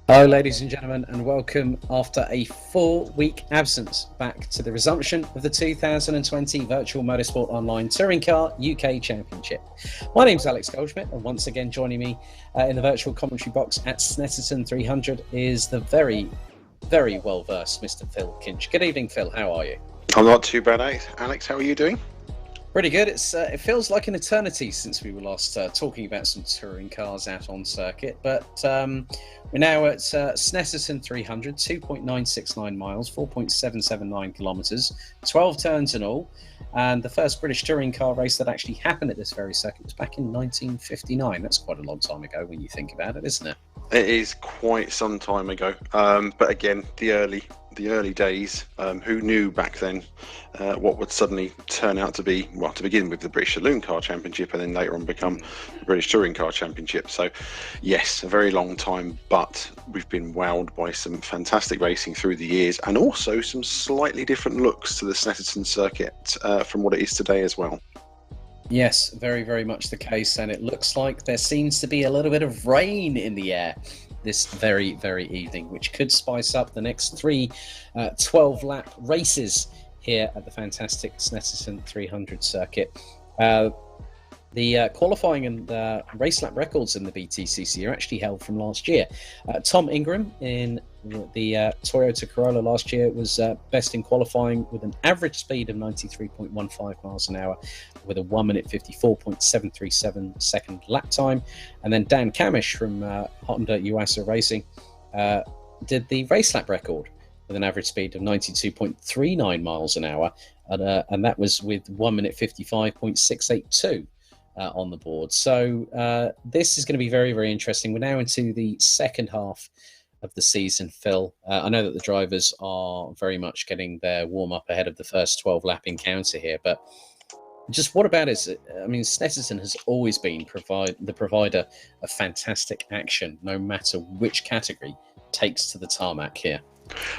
Hello, ladies and gentlemen, and welcome after a 4-week absence back to the resumption of the 2020 Virtual Motorsport Online Touring Car UK Championship. My name's Alex Goldschmidt, and once again joining me in the virtual commentary box at Snetterton 300 is the very, very well-versed Mr. Phil Kinch. Good evening, Phil. How are you? I'm not too bad, Alex. How are you doing? Pretty good. It feels like an eternity since we were last talking about some touring cars out on circuit, but we're now at Snetterton 300, 2.969 miles, 4.779 kilometres, 12 turns in all, and the first British touring car race that actually happened at this very circuit was back in 1959. That's quite a long time ago when you think about it, isn't it? It is quite some time ago, but again, the early days. Who knew back then what would suddenly turn out to be, well, to begin with, the British Saloon Car Championship, and then later on become the British Touring Car Championship. So, yes, a very long time, but we've been wowed by some fantastic racing through the years, and also some slightly different looks to the Snetterton circuit from what it is today as well. Yes, very, very much the case, and it looks like there seems to be a little bit of rain in the air this very, very evening, which could spice up the next three 12-lap races here at the fantastic Snetterton 300 circuit. The qualifying and race lap records in the BTCC are actually held from last year. Tom Ingram in the Toyota Corolla last year was best in qualifying with an average speed of 93.15 miles an hour with a 1 minute 54.737 second lap time. And then Dan Camish from Honda Yuasa Racing did the race lap record with an average speed of 92.39 miles an hour. And that was with 1 minute 55.682. On the board. So this is going to be very, very interesting. We're now into the second half of the season, Phil. I know that the drivers are very much getting their warm-up ahead of the first 12-lap encounter here, but just what about it? I mean, Snetterton has always been the provider of fantastic action, no matter which category takes to the tarmac here.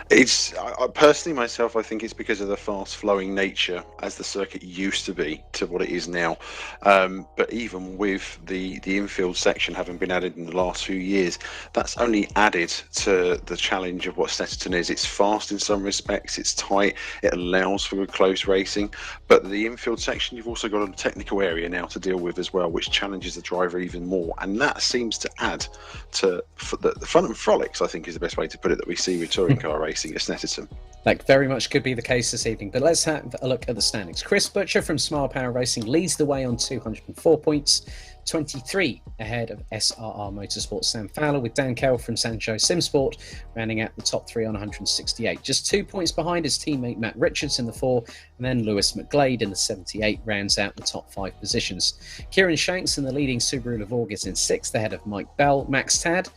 It's personally myself, I think it's because of the fast-flowing nature as the circuit used to be to what it is now. But even with the infield section having been added in the last few years, that's only added to the challenge of what Snetterton is. It's fast in some respects, it's tight, it allows for close racing, but the infield section, you've also got a technical area now to deal with as well, which challenges the driver even more, and that seems to add to the fun and frolics, I think is the best way to put it, that we see with touring car racing at Snetterton. That very much could be the case this evening, but let's have a look at the standings. Chris Butcher from Smile Power Racing leads the way on 204 points, 23 ahead of SRR Motorsport Sam Fowler, with Dan Kell from Sancho Simsport rounding out the top three on 168. Just 2 points behind his teammate Matt Richards in the 4, and then Lewis McGlade in the 78 rounds out the top 5 positions. Kieran Shanks in the leading Subaru Levorg is in 6th ahead of Mike Bell, Max Tad,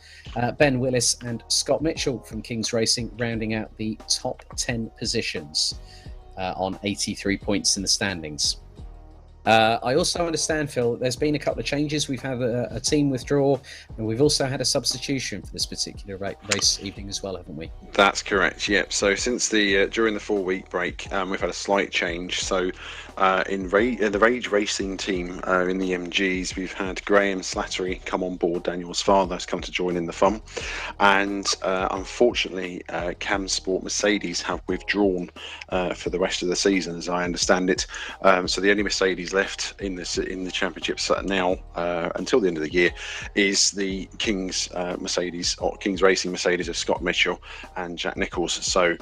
Ben Willis and Scott Mitchell from Kings Racing rounding out the top 10 positions on 83 points in the standings. I also understand, Phil, there's been a couple of changes. We've had a team withdraw, and we've also had a substitution for this particular race evening as well, haven't we? That's correct, yep. So since during the 4-week break, we've had a slight change. So in the Rage Racing team in the MGs, we've had Graham Slattery come on board. Daniel's father has come to join in the fun, and unfortunately Cam Sport Mercedes have withdrawn for the rest of the season, as I understand it. So the only Mercedes left in the championships now until the end of the year is the Kings Mercedes, or Kings Racing Mercedes of Scott Mitchell and Jack Nichols. So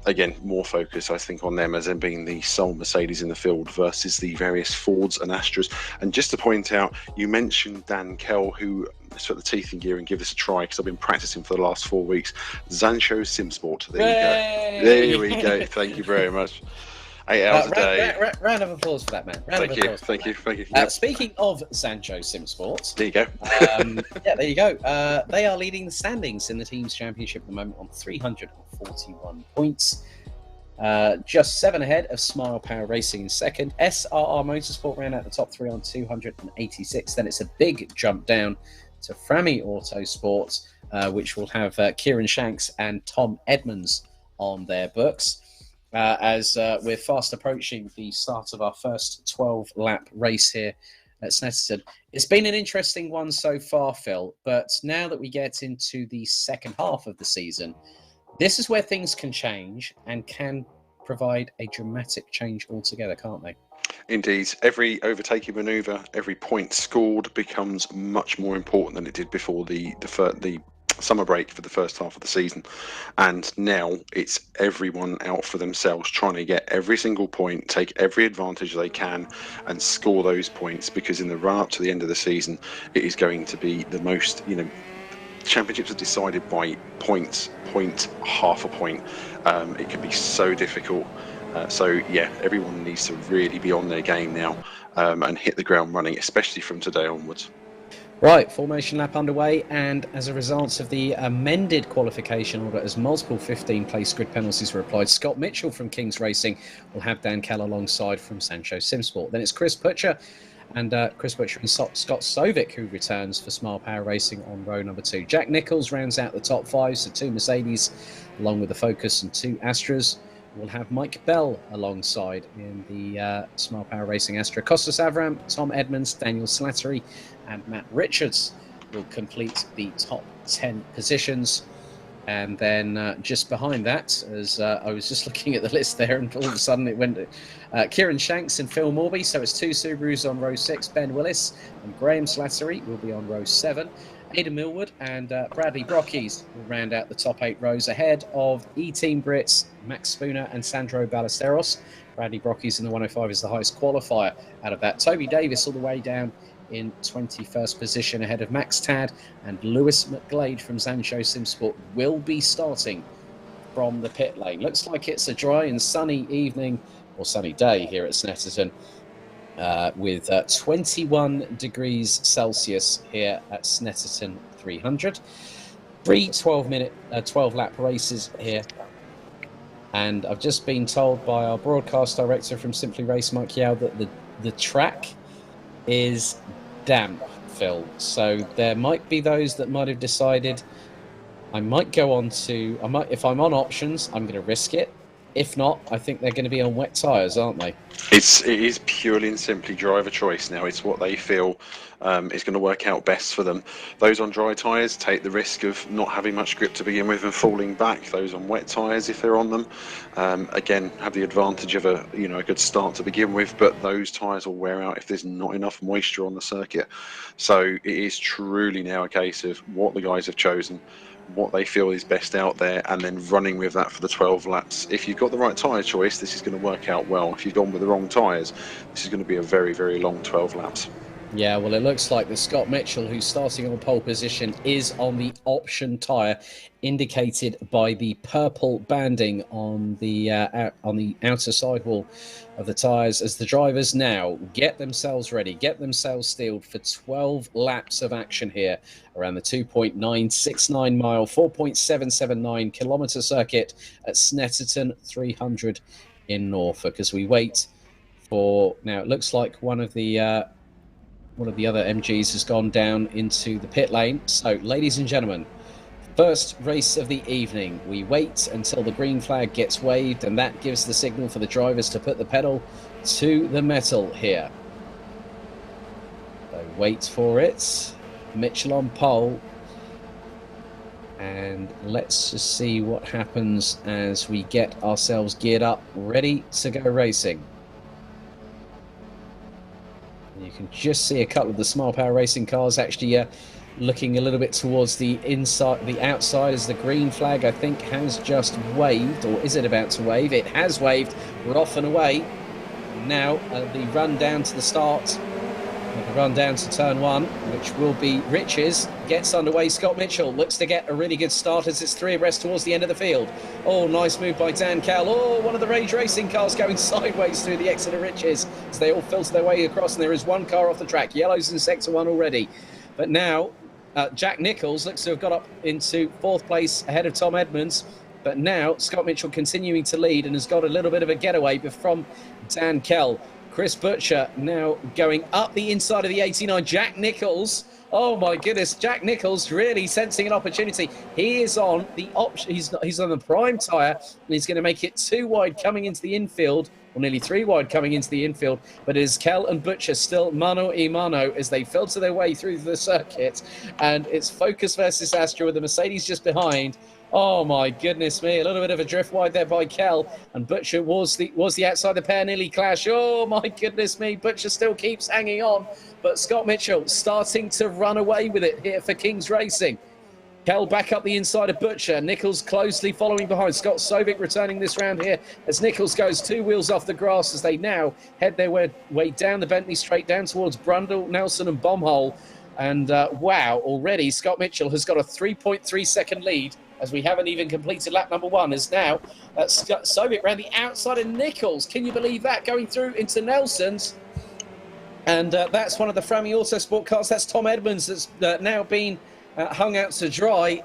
again, more focus I think on them as them being the sole Mercedes in the field versus the various Fords and Astras. And just to point out, you mentioned Dan Kell, who let's put the teeth in gear and give this a try, because I've been practicing for the last 4 weeks. Sancho Simsport. There we go. Thank you very much. 8 hours a day. Round of applause for that, man. Thank you. Yep. Speaking of Sancho Simsport, there you go. yeah, there you go. They are leading the standings in the team's championship at the moment on 341 points. Just 7 ahead of Smile Power Racing in second. SRR Motorsport ran out the top 3 on 286. Then it's a big jump down to Frammy Autosport, which will have Kieran Shanks and Tom Edmonds on their books. As we're fast approaching the start of our first 12-lap race here at Snetterton. It's been an interesting one so far, Phil, but now that we get into the second half of the season, this is where things can change and can provide a dramatic change altogether, can't they? Indeed, every overtaking manoeuvre, every point scored becomes much more important than it did before the summer break for the first half of the season. And now it's everyone out for themselves, trying to get every single point, take every advantage they can, and score those points, because in the run up to the end of the season, it is going to be the most, championships are decided by points, half a point. It can be so difficult. Everyone needs to really be on their game now and hit the ground running, especially from today onwards. Right, formation lap underway, and as a result of the amended qualification order, as multiple 15-place grid penalties were applied, Scott Mitchell from Kings Racing will have Dan Kell alongside from Sancho Simsport. Then it's Chris Butcher and Scott Sovic who returns for Smile Power Racing on row number 2. Jack Nichols rounds out the top 5, so 2 Mercedes along with the Focus and 2 Astras. We'll have Mike Bell alongside in the Smile Power Racing Astra. Costas Avram, Tom Edmonds, Daniel Slattery and Matt Richards will complete the top 10 positions. And then just behind that, as I was just looking at the list there, and all of a sudden it went to Kieran Shanks and Phil Morby. So it's 2 Subarus on row 6. Ben Willis and Graham Slattery will be on row 7. Ada Millwood and Bradley Brockies will round out the top 8 rows ahead of E-Team Brits, Max Spooner and Sandro Ballesteros. Bradley Brockies in the 105 is the highest qualifier out of that. Toby Davis all the way down in 21st position ahead of Max Tad, and Lewis McGlade from Sancho Simsport will be starting from the pit lane. Looks like it's a dry and sunny evening, or sunny day here at Snetterton, with 21 degrees Celsius here at Snetterton 300. 3 12-lap races here. And I've just been told by our broadcast director from Simply Race, Mike Yao, that the track is damp, Phil. So there might be those that might have decided if I'm on options, I'm going to risk it. If not, I think they're going to be on wet tyres, aren't they? It is purely and simply driver choice now. It's what they feel is going to work out best for them. Those on dry tyres take the risk of not having much grip to begin with and falling back. Those on wet tyres, if they're on them, again, have the advantage of a good start to begin with, but those tyres will wear out if there's not enough moisture on the circuit. So it is truly now a case of what the guys have chosen, what they feel is best out there, and then running with that for the 12 laps. If you've got the right tyre choice, this is going to work out well. If you've gone with the wrong tyres, this is going to be a very, very long 12 laps. Yeah, well, it looks like the Scott Mitchell, who's starting on pole position, is on the option tyre, indicated by the purple banding on the outer sidewall of the tyres, as the drivers now get themselves ready, get themselves steeled for 12 laps of action here around the 2.969 mile, 4.779 kilometre circuit at Snetterton 300 in Norfolk, as we wait for, now it looks like one of the other MGs has gone down into the pit lane. So, ladies and gentlemen, first race of the evening. We wait until the green flag gets waved, and that gives the signal for the drivers to put the pedal to the metal here. So wait for it. Mitchell on pole. And let's just see what happens as we get ourselves geared up, ready to go racing. You can just see a couple of the Smile Power Racing cars actually looking a little bit towards the outside, as the green flag, I think, has just waved, or is it about to wave? It has waved. We're off and away. Now the run down to the start, the run down to turn 1, which will be Rich's, gets underway. Scott Mitchell looks to get a really good start as it's 3 abreast towards the end of the field. Oh, nice move by Dan Kell. Oh, one of the Rage Racing cars going sideways through the exit of Rich's as they all filter their way across, and there is one car off the track. Yellow's in sector 1 already. But now Jack Nichols looks to have got up into 4th place ahead of Tom Edmonds. But now Scott Mitchell continuing to lead and has got a little bit of a getaway from Dan Kell. Chris Butcher now going up the inside of the 89. Jack Nichols Oh my goodness, Jack Nicholls really sensing an opportunity. He is on the option. He's on the prime tyre, and he's going to make it 2 wide coming into the infield, or nearly 3 wide coming into the infield. But it is Kell and Butcher still mano a mano as they filter their way through the circuit, and it's Focus versus Astra with the Mercedes just behind. Oh my goodness me! A little bit of a drift wide there by Kell, and Butcher was the outside the pair, nearly clash. Oh my goodness me! Butcher still keeps hanging on, but Scott Mitchell starting to run away with it here for Kings Racing. Kell back up the inside of Butcher. Nicholls closely following behind. Scott Sovic returning this round here as Nicholls goes 2 wheels off the grass as they now head their way down the Bentley Straight down towards Brundle, Nelson and Bombhole. And wow, already Scott Mitchell has got a 3.3 second lead as we haven't even completed lap number 1. As now Scott Sovic around the outside of Nicholls. Can you believe that? Going through into Nelson's. And that's one of the Frammy Autosport cars. That's Tom Edmonds that's now been hung out to dry.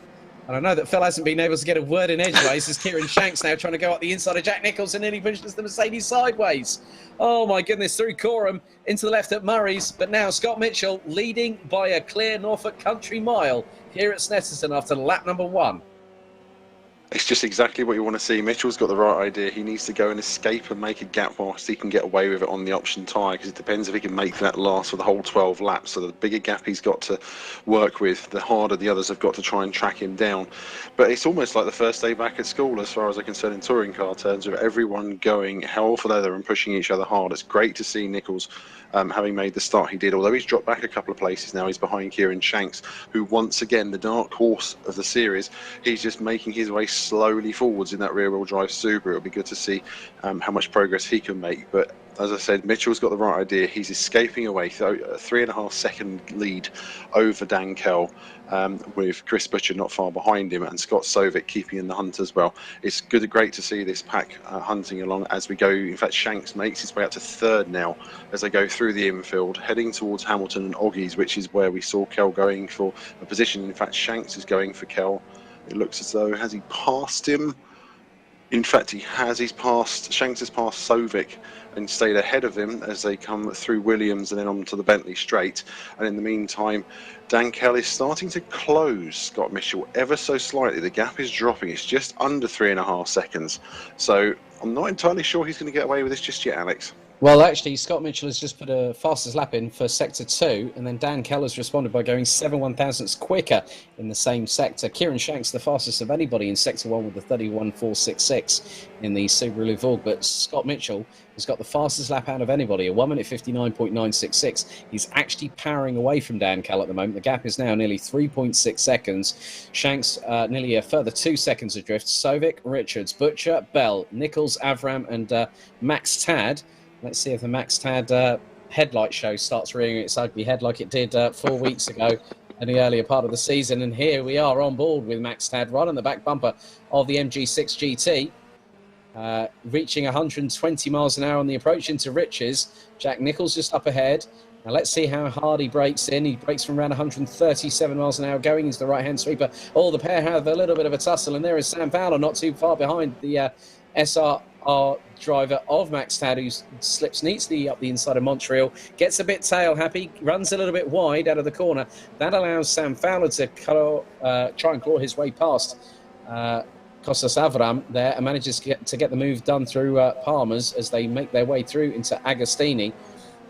And I know that Phil hasn't been able to get a word in edgeways as Kieran Shanks now trying to go up the inside of Jack Nicholls and nearly pushes the Mercedes sideways. Oh my goodness, through Coram into the left at Murray's. But now Scott Mitchell leading by a clear Norfolk country mile here at Snetterton after lap number 1. It's just exactly what you want to see. Mitchell's got the right idea. He needs to go and escape and make a gap whilst he can get away with it on the option tyre, because it depends if he can make that last for the whole 12 laps. So the bigger gap he's got to work with, the harder the others have got to try and track him down. But it's almost like the first day back at school as far as I'm concerned in touring car terms, with everyone going hell for leather and pushing each other hard. It's great to see Nicholls having made the start he did, although he's dropped back a couple of places now. He's behind Kieran Shanks, who once again, the dark horse of the series, he's just making his way slowly forwards in that rear-wheel drive Subaru. It'll be good to see how much progress he can make. But as I said, Mitchell's got the right idea. He's escaping away, so a 3.5 second lead over Dan Kell, with Chris Butcher not far behind him and Scott Sovic keeping in the hunt as well. It's great to see this pack hunting along as we go. In fact, Shanks makes his way up to 3rd now as they go through the infield, heading towards Hamilton and Oggies, which is where we saw Kell going for a position. In fact, Shanks is going for Kell. It looks as though, has he passed him? In fact, he has. Shanks has passed Sovic and stayed ahead of him as they come through Williams and then onto the Bentley Straight. And in the meantime, Dan Kell is starting to close Scott Mitchell ever so slightly. The gap is dropping. It's just under 3.5 seconds. So I'm not entirely sure he's going to get away with this just yet, Alex. Well, actually, Scott Mitchell has just put a fastest lap in for Sector 2, and then Dan Kell has responded by going 7 1,000ths quicker in the same sector. Kieran Shanks, the fastest of anybody in Sector 1 with the 31.466 in the Subaru Levorg, but Scott Mitchell has got the fastest lap out of anybody, a 1 minute 59.966. He's actually powering away from Dan Kell at the moment. The gap is now nearly 3.6 seconds. Shanks nearly a further 2 seconds adrift. Sovic, Richards, Butcher, Bell, Nicholls, Avram, and Max Tad. Let's see if the Max Tad headlight show starts rearing its ugly head like it did 4 weeks ago in the earlier part of the season. And here we are on board with Max Tad right on the back bumper of the MG6 GT, reaching 120 miles an hour on the approach into Riches. Jack Nicholls just up ahead. Now let's see how hard he brakes in. He brakes from around 137 miles an hour going into the right-hand sweeper. Oh, the pair have a little bit of a tussle, and there is Sam Fowler not too far behind the SRR driver of Max Tad, who slips neatly up the inside of Montreal, gets a bit tail happy, runs a little bit wide out of the corner. That allows Sam Fowler to try and claw his way past Kostas Avram there, and manages to get the move done through Palmer's as they make their way through into Agostini.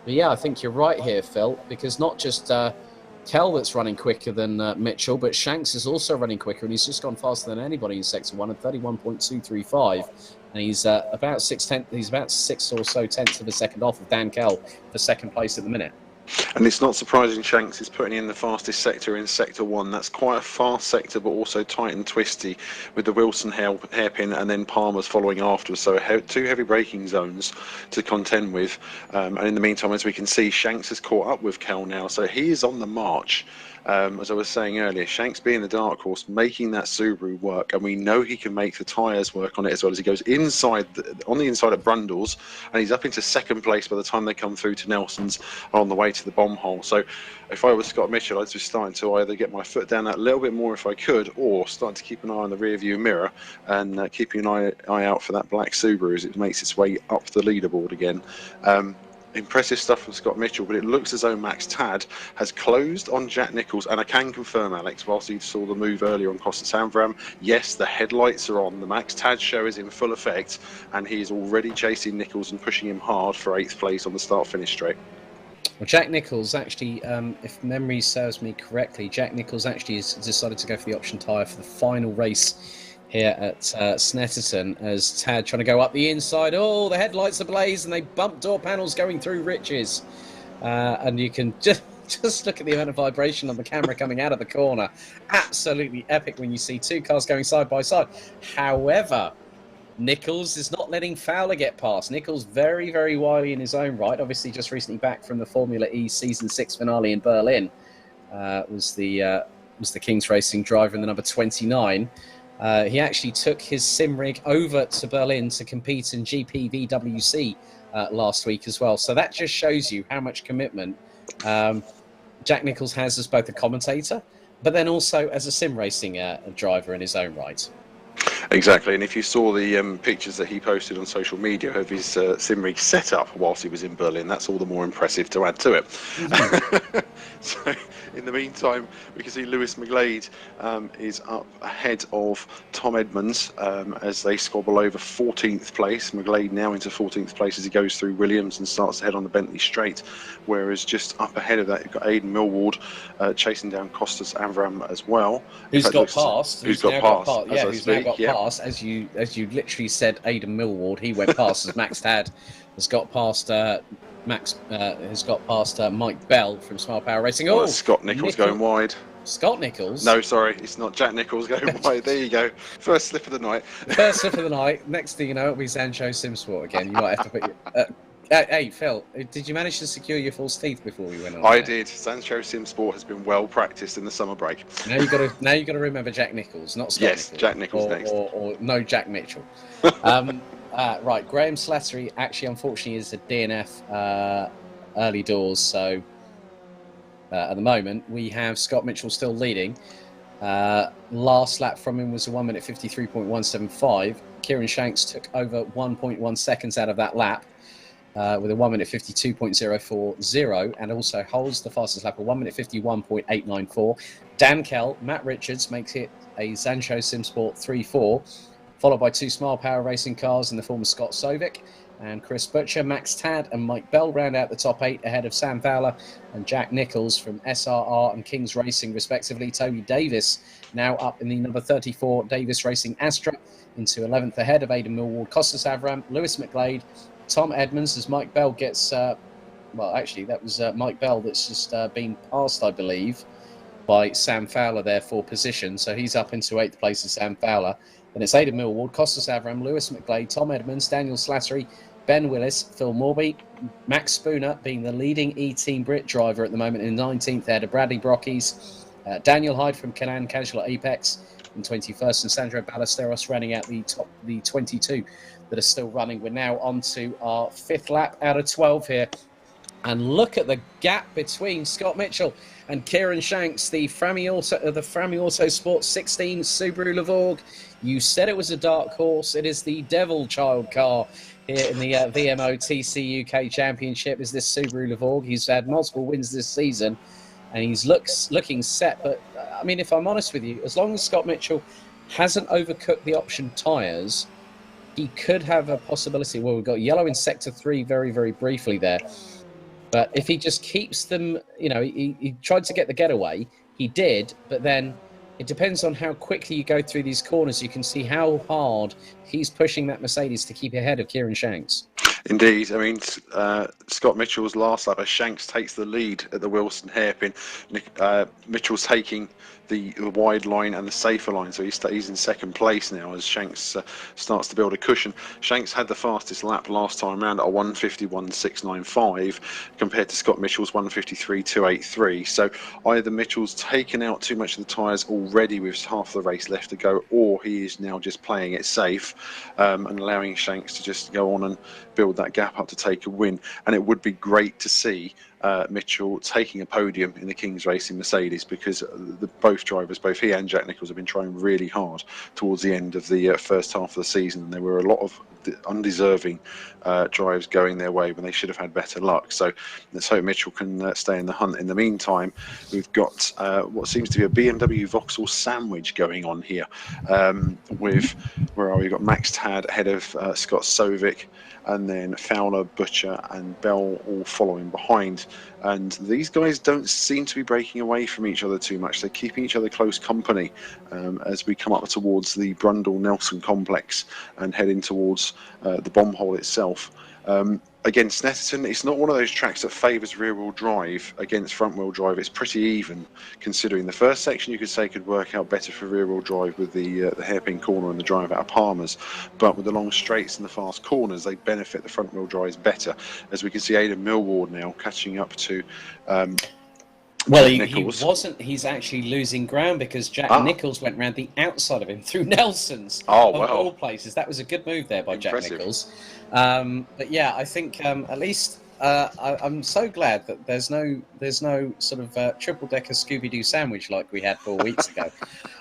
But yeah, I think you're right here, Phil, because not just Kell that's running quicker than Mitchell, but Shanks is also running quicker, and he's just gone faster than anybody in Sector 1 at 31.235. And he's about 6 or so tenths of a second off of Dan Kell for second place at the minute. And it's not surprising Shanks is putting in the fastest sector in Sector 1. That's quite a fast sector, but also tight and twisty, with the Wilson hairpin and then Palmer's following afterwards. So 2 heavy braking zones to contend with. And in the meantime, as we can see, Shanks has caught up with Kell now. So he is on the march. As I was saying earlier, Shanks being the dark horse, making that Subaru work, and we know he can make the tyres work on it as well, as he goes inside on the inside at Brundles, and he's up into second place by the time they come through to Nelson's on the way to the bomb hole. So if I was Scott Mitchell, I'd be starting to either get my foot down that a little bit more if I could, or starting to keep an eye on the rear view mirror and keeping an eye out for that black Subaru as it makes its way up the leaderboard again. Impressive stuff from Scott Mitchell, but it looks as though Max Tad has closed on Jack Nicholls, and I can confirm, Alex, whilst you saw the move earlier on Costas Amram, yes, the headlights are on. The Max Tad show is in full effect, and he is already chasing Nicholls and pushing him hard for 8th place on the start-finish straight. Well, Jack Nicholls actually, if memory serves me correctly, Jack Nicholls actually has decided to go for the option tyre for the final race here at Snetterton, as Tad trying to go up the inside. Oh, the headlights ablaze, and they bump door panels going through Riches. And you can just look at the amount of vibration on the camera coming out of the corner. Absolutely epic when you see two cars going side by side. However, Nicholls is not letting Fowler get past. Nicholls very, very wily in his own right. Obviously, just recently back from the Formula E Season 6 finale in Berlin. Was the King's Racing driver in the number 29. He actually took his sim rig over to Berlin to compete in GPVWC last week as well. So that just shows you how much commitment Jack Nicholls has as both a commentator, but then also as a sim racing driver in his own right. Exactly, and if you saw the pictures that he posted on social media of his sim rig setup whilst he was in Berlin, that's all the more impressive to add to it. Mm-hmm. So, in the meantime, we can see Lewis McGlade is up ahead of Tom Edmonds as they squabble over 14th place. McGlade now into 14th place as he goes through Williams and starts to head on the Bentley Straight, whereas just up ahead of that, you've got Aidan Millward chasing down Costas Avram as well. Who's got past? Who's got past? Yeah, who's now got past? As you literally said, Aidan Millward, he went past as Max Tad has got past Mike Bell from Smile Power Racing. Oh, Scott Nicholls going wide. Scott Nicholls? No, sorry, it's not Jack Nicholls going wide. There you go. First slip of the night. First slip of the night. Next thing you know, it'll be Sancho Simsport again. You might have to put your... hey, Phil, did you manage to secure your false teeth before we went on? I did. Sancho Simsport has been well practiced in the summer break. Now you got to remember Jack Nicholls, not Scott Yes, Nicholls. Jack Nicholls next. Or no Jack Mitchell. Right, Graham Slattery actually, unfortunately, is a DNF early doors. So at the moment, we have Scott Mitchell still leading. Last lap from him was a 1 minute 53.175. Kieran Shanks took over 1.1 seconds out of that lap. With a 1 minute 52.040, and also holds the fastest lap of 1 minute 51.894. Dan Kell, Matt Richards makes it a Zancho Simsport 3-4, followed by two Smile Power Racing cars in the form of Scott Sovic and Chris Butcher. Max Tad and Mike Bell round out the top 8 ahead of Sam Fowler and Jack Nicholls from SRR and Kings Racing respectively. Toby Davis now up in the number 34 Davis Racing Astra into 11th ahead of Aidan Millward, Costas Avram, Lewis McGlade, Tom Edmonds as Mike Bell gets, well, actually, that was Mike Bell that's just been passed, I believe, by Sam Fowler there for position. So he's up into 8th place as Sam Fowler. Then it's Aidan Millward, Costas Avram, Lewis McGlade, Tom Edmonds, Daniel Slattery, Ben Willis, Phil Morby, Max Spooner being the leading E-Team Brit driver at the moment in 19th ahead of Bradley Brockies, Daniel Hyde from Canaan Casual at Apex in 21st, and Sandro Ballesteros running out the 22 that are still running. We're now on to our 5th lap out of 12 here. And look at the gap between Scott Mitchell and Kieran Shanks, the Frammy Auto Sports 16 Subaru Levorg. You said it was a dark horse. It is the Devil Child car here in the VMO TCUK Championship, is this Subaru Levorg. He's had multiple wins this season, and he's looking set. But, I mean, if I'm honest with you, as long as Scott Mitchell hasn't overcooked the option tyres, he could have a possibility. Well, we've got yellow in Sector 3 very, very briefly there. But if he just keeps them, you know, he tried to get the getaway. He did, but then it depends on how quickly you go through these corners. You can see how hard he's pushing that Mercedes to keep ahead of Kieran Shanks. Indeed. I mean, Scott Mitchell's last lap as Shanks takes the lead at the Wilson hairpin. Mitchell's taking the wide line and the safer line, so he's in 2nd place now as Shanks starts to build a cushion. Shanks had the fastest lap last time round at a 151.695 compared to Scott Mitchell's 153.283. So either Mitchell's taken out too much of the tyres already with half the race left to go, or he is now just playing it safe and allowing Shanks to just go on and build that gap up to take a win. And it would be great to see Mitchell taking a podium in the Kings Racing Mercedes, because both drivers, both he and Jack Nicholls, have been trying really hard towards the end of the first half of the season. There were a lot of undeserving drives going their way when they should have had better luck. So let's hope Mitchell can stay in the hunt. In the meantime, we've got what seems to be a BMW Vauxhall sandwich going on here, with, where are we? We've got Max Tad ahead of Scott Sovic, and then Fowler, Butcher and Bell all following behind. And these guys don't seem to be breaking away from each other too much. They're keeping each other close company as we come up towards the Brundle-Nelson complex and heading towards the bomb hole itself. Again, Snetterton, it's not one of those tracks that favours rear-wheel drive against front-wheel drive. It's pretty even, considering the first section you could say could work out better for rear-wheel drive with the hairpin corner and the drive out of Palmer's. But with the long straights and the fast corners, they benefit the front-wheel drives better. As we can see, Aidan Millward now catching up to well, he wasn't. He's actually losing ground because Jack Nicholls went round the outside of him through Nelson's. Of all places. That was a good move there by Jack Nicholls. But yeah, I think at least I'm so glad that there's no sort of triple-decker Scooby-Doo sandwich like we had 4 weeks ago.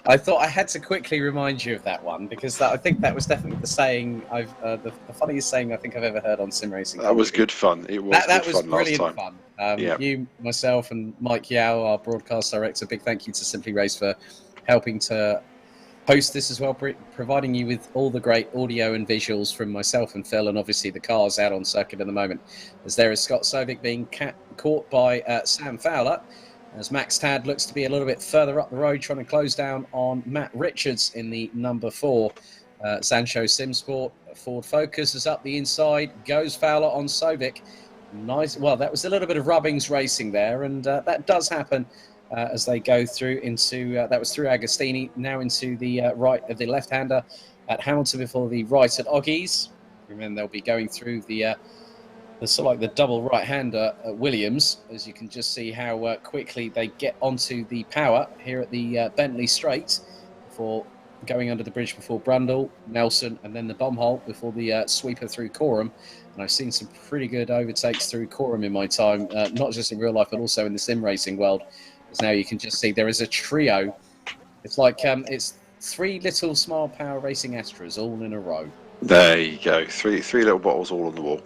I thought I had to quickly remind you of that one, because I think that was definitely the saying the funniest saying I think I've ever heard on sim racing. That was good fun. It was that good was fun brilliant last time. fun. You, myself, and Mike Yao, our broadcast director, big thank you to Simply Race for helping to host this as well, providing you with all the great audio and visuals from myself and Phil, and obviously the cars out on circuit at the moment. As there is Scott Sovic being caught by Sam Fowler, as Max Tad looks to be a little bit further up the road, trying to close down on Matt Richards in the number 4 Sancho Simsport. Ford Focus is up the inside, goes Fowler on Sovic. Nice. Well, that was a little bit of Rubbings racing there, and that does happen as they go through into that was through Agostini, now into the right of the left-hander at Hamilton before the right at Oggies. And then they'll be going through the sort of like the double right-hander at Williams, as you can just see how quickly they get onto the power here at the Bentley Straight before going under the bridge before Brundle, Nelson, and then the bomb hole before the sweeper through Coram. And I've seen some pretty good overtakes through Coram in my time, not just in real life, but also in the sim racing world. As now you can just see there is a trio. It's like it's 3 little Smile Power Racing Astras all in a row. There you go, three little bottles all on the wall.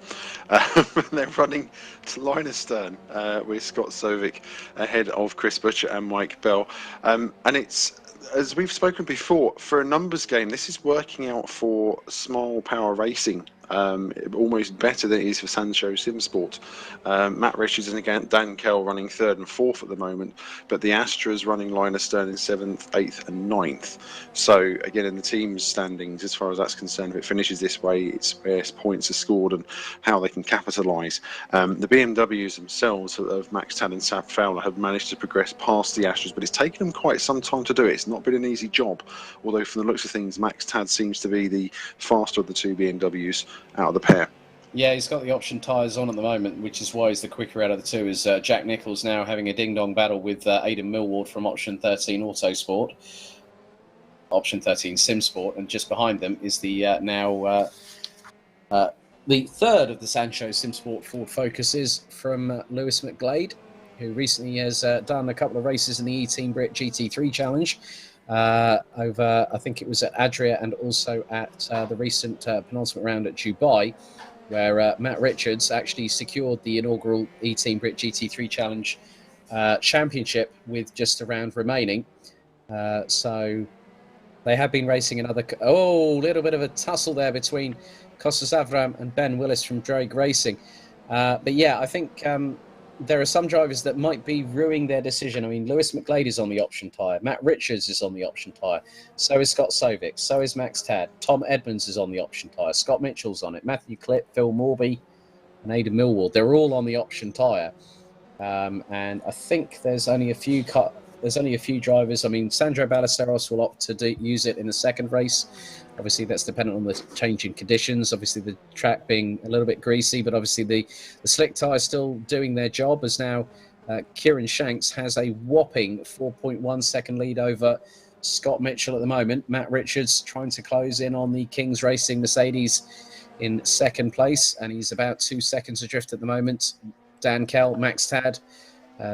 They're running to line astern with Scott Sovic ahead of Chris Butcher and Mike Bell. And it's, as we've spoken before, for a numbers game, this is working out for Smile Power Racing almost better than it is for Sancho Simsport. Matt Richards and Dan Kell running 3rd and 4th at the moment, but the Astras running Liner Stern in 7th, 8th and 9th. So again, in the team's standings, as far as that's concerned, if it finishes this way, it's where points are scored and how they can capitalise. The BMWs themselves of Max Tad and Sam Fowler have managed to progress past the Astras, but it's taken them quite some time to do it. It's not been an easy job, although from the looks of things, Max Tad seems to be the faster of the 2 BMWs out of the pair. Yeah, he's got the option tyres on at the moment, which is why he's the quicker out of the 2. Is Jack Nicholls now having a ding-dong battle with Aidan Millward from Option 13 Autosport, Option 13 Simsport, and just behind them is the now the 3rd of the Sancho Simsport Ford Focuses from Lewis McGlade, who recently has done a couple of races in the E-Team Brit GT3 Challenge. Over, I think it was at Adria and also at the recent penultimate round at Dubai, where Matt Richards actually secured the inaugural E-Team Brit GT3 Challenge championship with just a round remaining. So they have been racing another... little bit of a tussle there between Kostas Avram and Ben Willis from Drake Racing. But yeah, I think... there are some drivers that might be ruining their decision. I mean, Lewis McGlade is on the option tyre. Matt Richards is on the option tyre. So is Scott Sovic. So is Max Tad. Tom Edmonds is on the option tyre. Scott Mitchell's on it. Matthew Clipp, Phil Morby, and Aidan Millward. They're all on the option tyre. And I think there's only a few drivers. I mean, Sandro Ballesteros will opt to use it in the second race. Obviously, that's dependent on the changing conditions. Obviously, the track being a little bit greasy, but obviously the slick tyres still doing their job, as now Kieran Shanks has a whopping 4.1 second lead over Scott Mitchell at the moment. Matt Richards trying to close in on the Kings Racing Mercedes in second place, and he's about 2 seconds adrift at the moment. Dan Kell, Max Tad.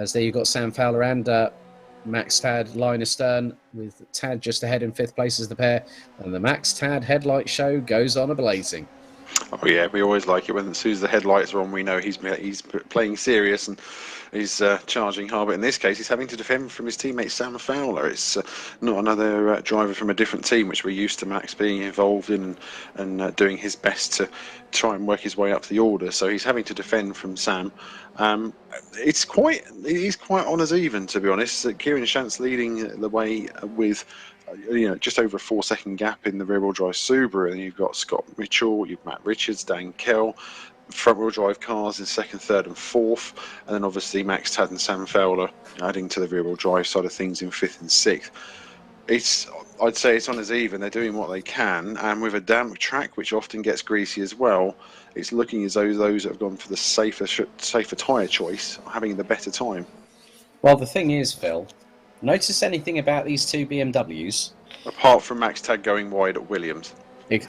So you've got Sam Fowler and Max Tad line astern, with Tad just ahead in 5th place as the pair. And the Max Tad headlight show goes on a-blazing. Oh yeah, we always like it when as soon as the headlights are on, we know he's playing serious and he's charging hard. But in this case, he's having to defend from his teammate Sam Fowler. It's not another driver from a different team, which we're used to Max being involved in and doing his best to try and work his way up the order. So he's having to defend from Sam. He's quite on as even, to be honest. Kieran Shantz leading the way with just over a 4-second gap in the rear-wheel drive Subaru, and you've got Scott Mitchell, you've Matt Richards, Dan Kell, front-wheel drive cars in 2nd, 3rd, and 4th, and then obviously Max Tad and Sam Fowler adding to the rear-wheel drive side of things in 5th and 6th. I'd say it's on as even. They're doing what they can, and with a damp track, which often gets greasy as well, it's looking as though those that have gone for the safer tyre choice are having the better time. Well, the thing is, Phil, notice anything about these two BMWs? Apart from Max Tad going wide at Williams.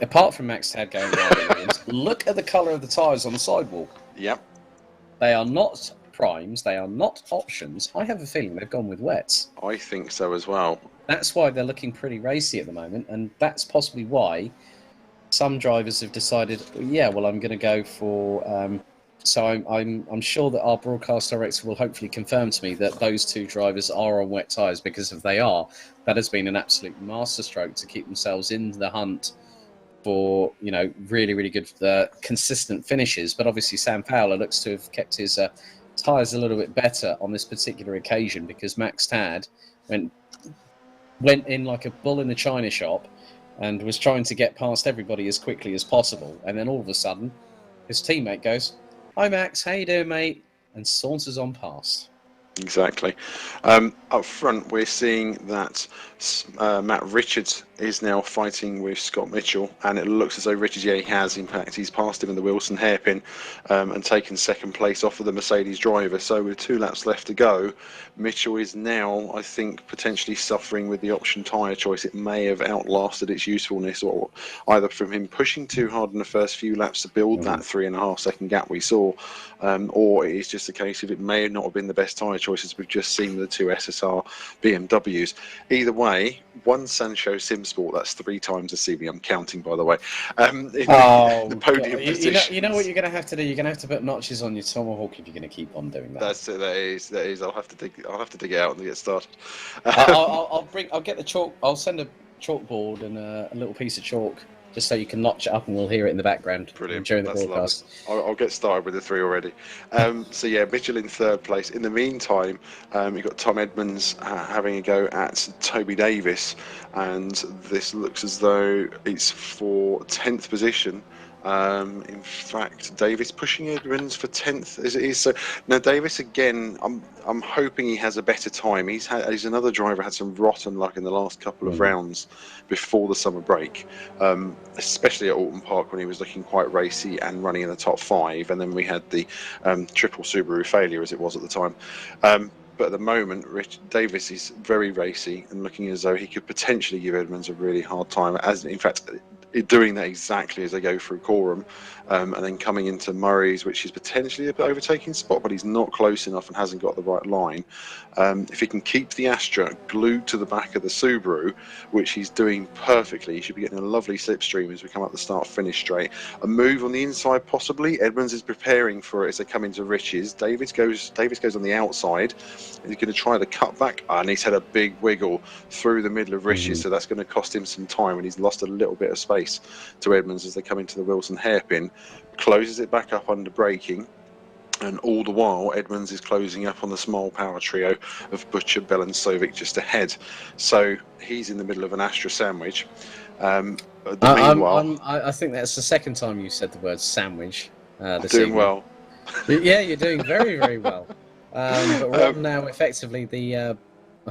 Apart from Max Tad going wide at Williams, look at the colour of the tyres on the sidewall. Yep. They are not primes, they are not options. I have a feeling they've gone with wets. I think so as well. That's why they're looking pretty racy at the moment, and that's possibly why some drivers have decided, yeah, well, I'm going to go for... So I'm sure that our broadcast director will hopefully confirm to me that those two drivers are on wet tyres, because if they are, that has been an absolute masterstroke to keep themselves in the hunt for, really, really good consistent finishes. But obviously Sam Fowler looks to have kept his tyres a little bit better on this particular occasion, because Max Tad went in like a bull in a china shop and was trying to get past everybody as quickly as possible. And then all of a sudden, his teammate goes, "Hi Max, how you doing, mate?" and saunters on past. Exactly. Up front, we're seeing that Matt Richards is now fighting with Scott Mitchell, and it looks as though Richards, he has. In fact, he's passed him in the Wilson hairpin and taken 2nd place off of the Mercedes driver. So with 2 laps left to go, Mitchell is now, I think, potentially suffering with the option tyre choice. It may have outlasted its usefulness, or either from him pushing too hard in the first few laps to build that 3.5-second gap we saw, or it is just a case of it may not have been the best tyre choices we've just seen with the 2 SSR BMWs. Either way, 1 Sancho Sim Sport, that's 3 times a CV. I'm counting, by the way. The podium position. You know what you're going to have to do? You're going to have to put notches on your Tomahawk if you're going to keep on doing that. That's it. That is. I'll have to dig it out and get started. I'll get the chalk. I'll send a chalkboard and a little piece of chalk, just so you can notch it up and we'll hear it in the background. Brilliant. During the That's broadcast. I'll get started with the 3 already. So yeah, Mitchell in 3rd place. In the meantime, you've got Tom Edmonds having a go at Toby Davis, and this looks as though it's for 10th position. In fact, Davis pushing Edmonds for 10th as it is. So now Davis again, I'm hoping he has a better time. He's another driver had some rotten luck in the last couple of rounds before the summer break, especially at Alton Park when he was looking quite racy and running in the top 5, and then we had the triple Subaru failure as it was at the time. But at the moment, Davis is very racy and looking as though he could potentially give Edmonds a really hard time. As in fact, doing that exactly as they go through Coram, and then coming into Murray's, which is potentially a overtaking spot, but he's not close enough and hasn't got the right line. If he can keep the Astra glued to the back of the Subaru, which he's doing perfectly, he should be getting a lovely slipstream as we come up the start-finish straight. A move on the inside, possibly. Edmonds is preparing for it as they come into Riches. Davis goes on the outside. He's going to try the cutback, and he's had a big wiggle through the middle of Riches, so that's going to cost him some time, and he's lost a little bit of space to Edmonds as they come into the Wilson hairpin. Closes it back up under braking, and all the while Edmonds is closing up on the small power trio of Butcher, Bell and Sovic just ahead. So he's in the middle of an Astra sandwich. Meanwhile, I think that's the second time you said the word sandwich. Doing evening. well. Yeah, you're doing very, very well. But we're on now effectively I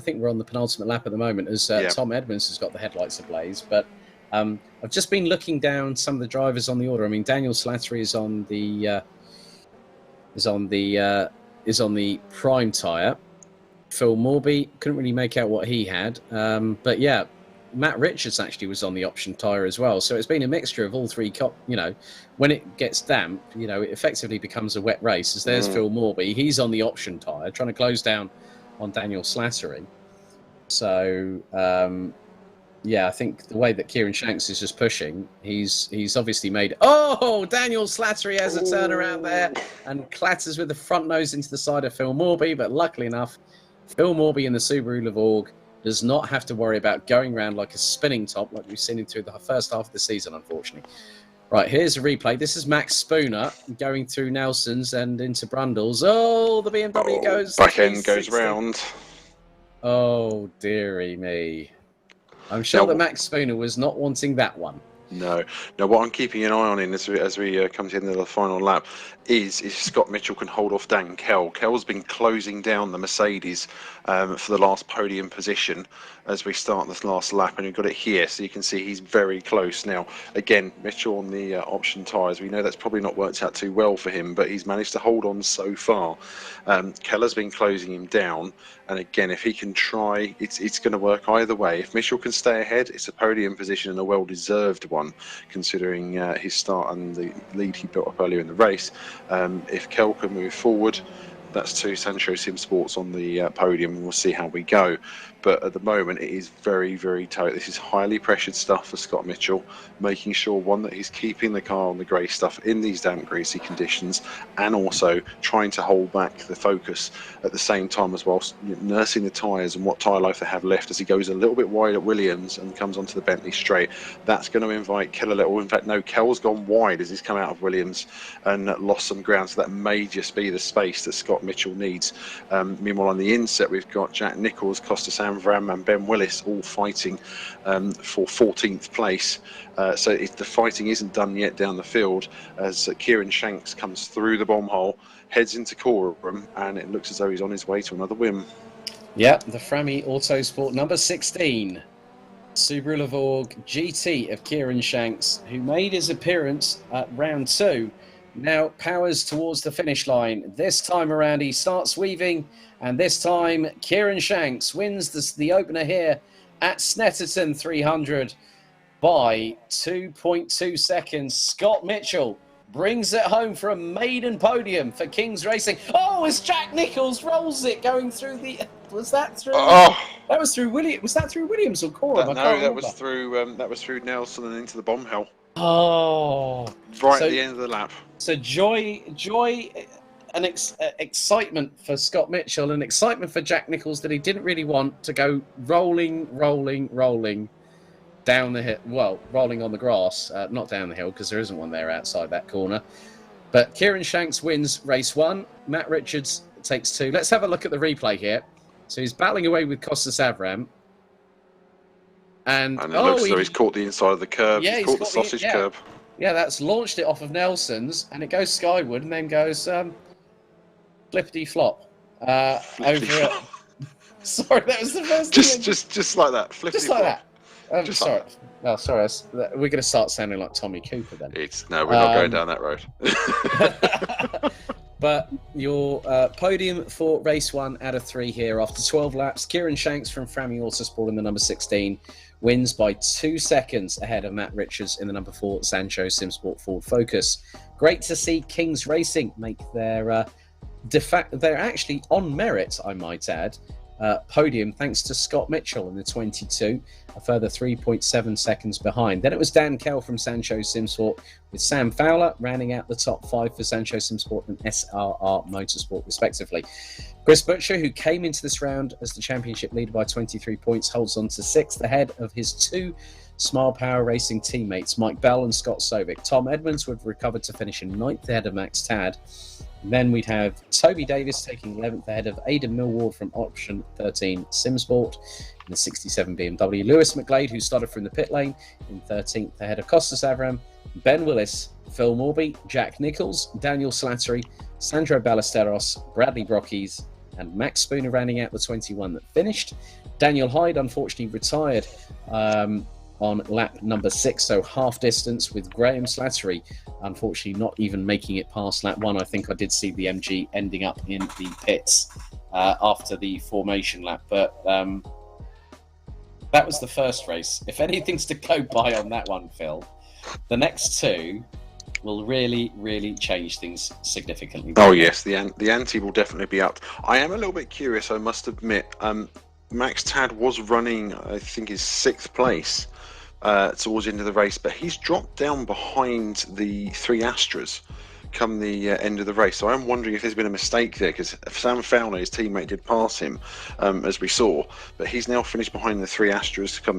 think we're on the penultimate lap at the moment as Tom Edmonds has got the headlights ablaze. But I've just been looking down some of the drivers on the order. I mean, Daniel Slattery is on the prime tyre. Phil Morby couldn't really make out what he had, but yeah, Matt Richards actually was on the option tyre as well. So it's been a mixture of all three. When it gets damp, it effectively becomes a wet race. As there's Phil Morby, he's on the option tyre, trying to close down on Daniel Slattery. So I think the way that Kieran Shanks is just pushing, he's obviously made. Oh, Daniel Slattery has a turnaround there and clatters with the front nose into the side of Phil Morby. But luckily enough, Phil Morby in the Subaru Levorg does not have to worry about going around like a spinning top like we've seen him through the first half of the season, unfortunately. Right, here's a replay. This is Max Spooner going through Nelson's and into Brundle's. Oh, the BMW goes... Back end goes round. Oh, dearie me. I'm sure that Max Spooner was not wanting that one. No. Now, what I'm keeping an eye on as we come to the end of the final lap is if Scott Mitchell can hold off Dan Kell. Kell's been closing down the Mercedes for the last podium position as we start this last lap, and we've got it here, so you can see he's very close. Now, again, Mitchell on the option tyres. We know that's probably not worked out too well for him, but he's managed to hold on so far. Keller's been closing him down, and again, if he can try, it's going to work either way. If Mitchell can stay ahead, it's a podium position and a well-deserved one, considering his start and the lead he built up earlier in the race. If Kell can move forward, that's two Sancho Sim Sports on the podium, and we'll see how we go. But at the moment, it is very, very tight. This is highly pressured stuff for Scott Mitchell, making sure, one, that he's keeping the car on the grey stuff in these damp, greasy conditions, and also trying to hold back the focus at the same time as well, nursing the tyres and what tyre life they have left as he goes a little bit wide at Williams and comes onto the Bentley straight. That's going to invite Kell a little. In fact, no, Kell's gone wide as he's come out of Williams and lost some ground, so that may just be the space that Scott Mitchell needs. Meanwhile, on the inset, we've got Jack Nicholls, Costa Sanvram and Ben Willis all fighting for 14th place. So if the fighting isn't done yet down the field, as Kieran Shanks comes through the bomb hole, heads into Coram, and it looks as though he's on his way to another win. Yeah, the Frammy Autosport number 16. Subaru Levorg GT of Kieran Shanks, who made his appearance at round 2, now powers towards the finish line. This time around, he starts weaving, and this time, Kieran Shanks wins the opener here at Snetterton 300 by 2.2 seconds. Scott Mitchell brings it home for a maiden podium for Kings Racing. Oh, as Jack Nicholls rolls it going through the... Was that through? Oh, that was through Williams. Was that through Williams or Coram? No, that was through Nelson and into the bomb hell. Oh, right at the end of the lap. So joy, and excitement for Scott Mitchell, and excitement for Jack Nicholls that he didn't really want to go rolling down the hill. Well, rolling on the grass, not down the hill because there isn't one there outside that corner. But Kieran Shanks wins race 1. Matt Richards takes 2. Let's have a look at the replay here. So he's battling away with Costa Savram. And it looks as though he's caught the inside of the curb. Yeah, he's caught the sausage curb. Yeah, that's launched it off of Nelson's, and it goes skyward and then goes flippity flop over it. Sorry, that was the first thing. Just like that. Flippity flop. Like that. Sorry. Like that. Oh, sorry. We're going to start sounding like Tommy Cooper then. No, we're not going down that road. But your podium for race 1 out of 3 here after 12 laps. Kieran Shanks from Frammy Autosport in the number 16 wins by 2 seconds ahead of Matt Richards in the number 4 Sancho Simsport Ford Focus. Great to see Kings Racing make their they're actually on merit, I might add, podium thanks to Scott Mitchell in the 22, a further 3.7 seconds behind. Then it was Dan Kell from Sancho Simsport with Sam Fowler rounding out the top 5 for Sancho Simsport and SRR Motorsport respectively. Chris Butcher, who came into this round as the championship leader by 23 points, holds on to 6th ahead of his 2 Smile Power Racing teammates, Mike Bell and Scott Sovic. Tom Edmonds would recover to finish in 9th ahead of Max Tad. And then we'd have Toby Davis taking 11th ahead of Aidan Millward from Option 13 Simsport in the 67 BMW. Lewis McGlade, who started from the pit lane, in 13th ahead of Costa Savram. Ben Willis, Phil Morby, Jack Nicholls, Daniel Slattery, Sandro Ballesteros, Bradley Brockies, and Max Spooner rounding out the 21 that finished. Daniel Hyde, unfortunately, retired on lap number 6, so half distance, with Graham Slattery unfortunately not even making it past lap 1. I think I did see the MG ending up in the pits after the formation lap, but That was the first race. If anything's to go by on that one, Phil, the next two will really, really change things significantly. Oh yes, the ante will definitely be up. I am a little bit curious, I must admit. Max Tad was running, I think, his 6th place towards the end of the race, but he's dropped down behind the 3 Astras come the end of the race. So I'm wondering if there's been a mistake there, because Sam Fowler, his teammate, did pass him, as we saw, but he's now finished behind the 3 Astras come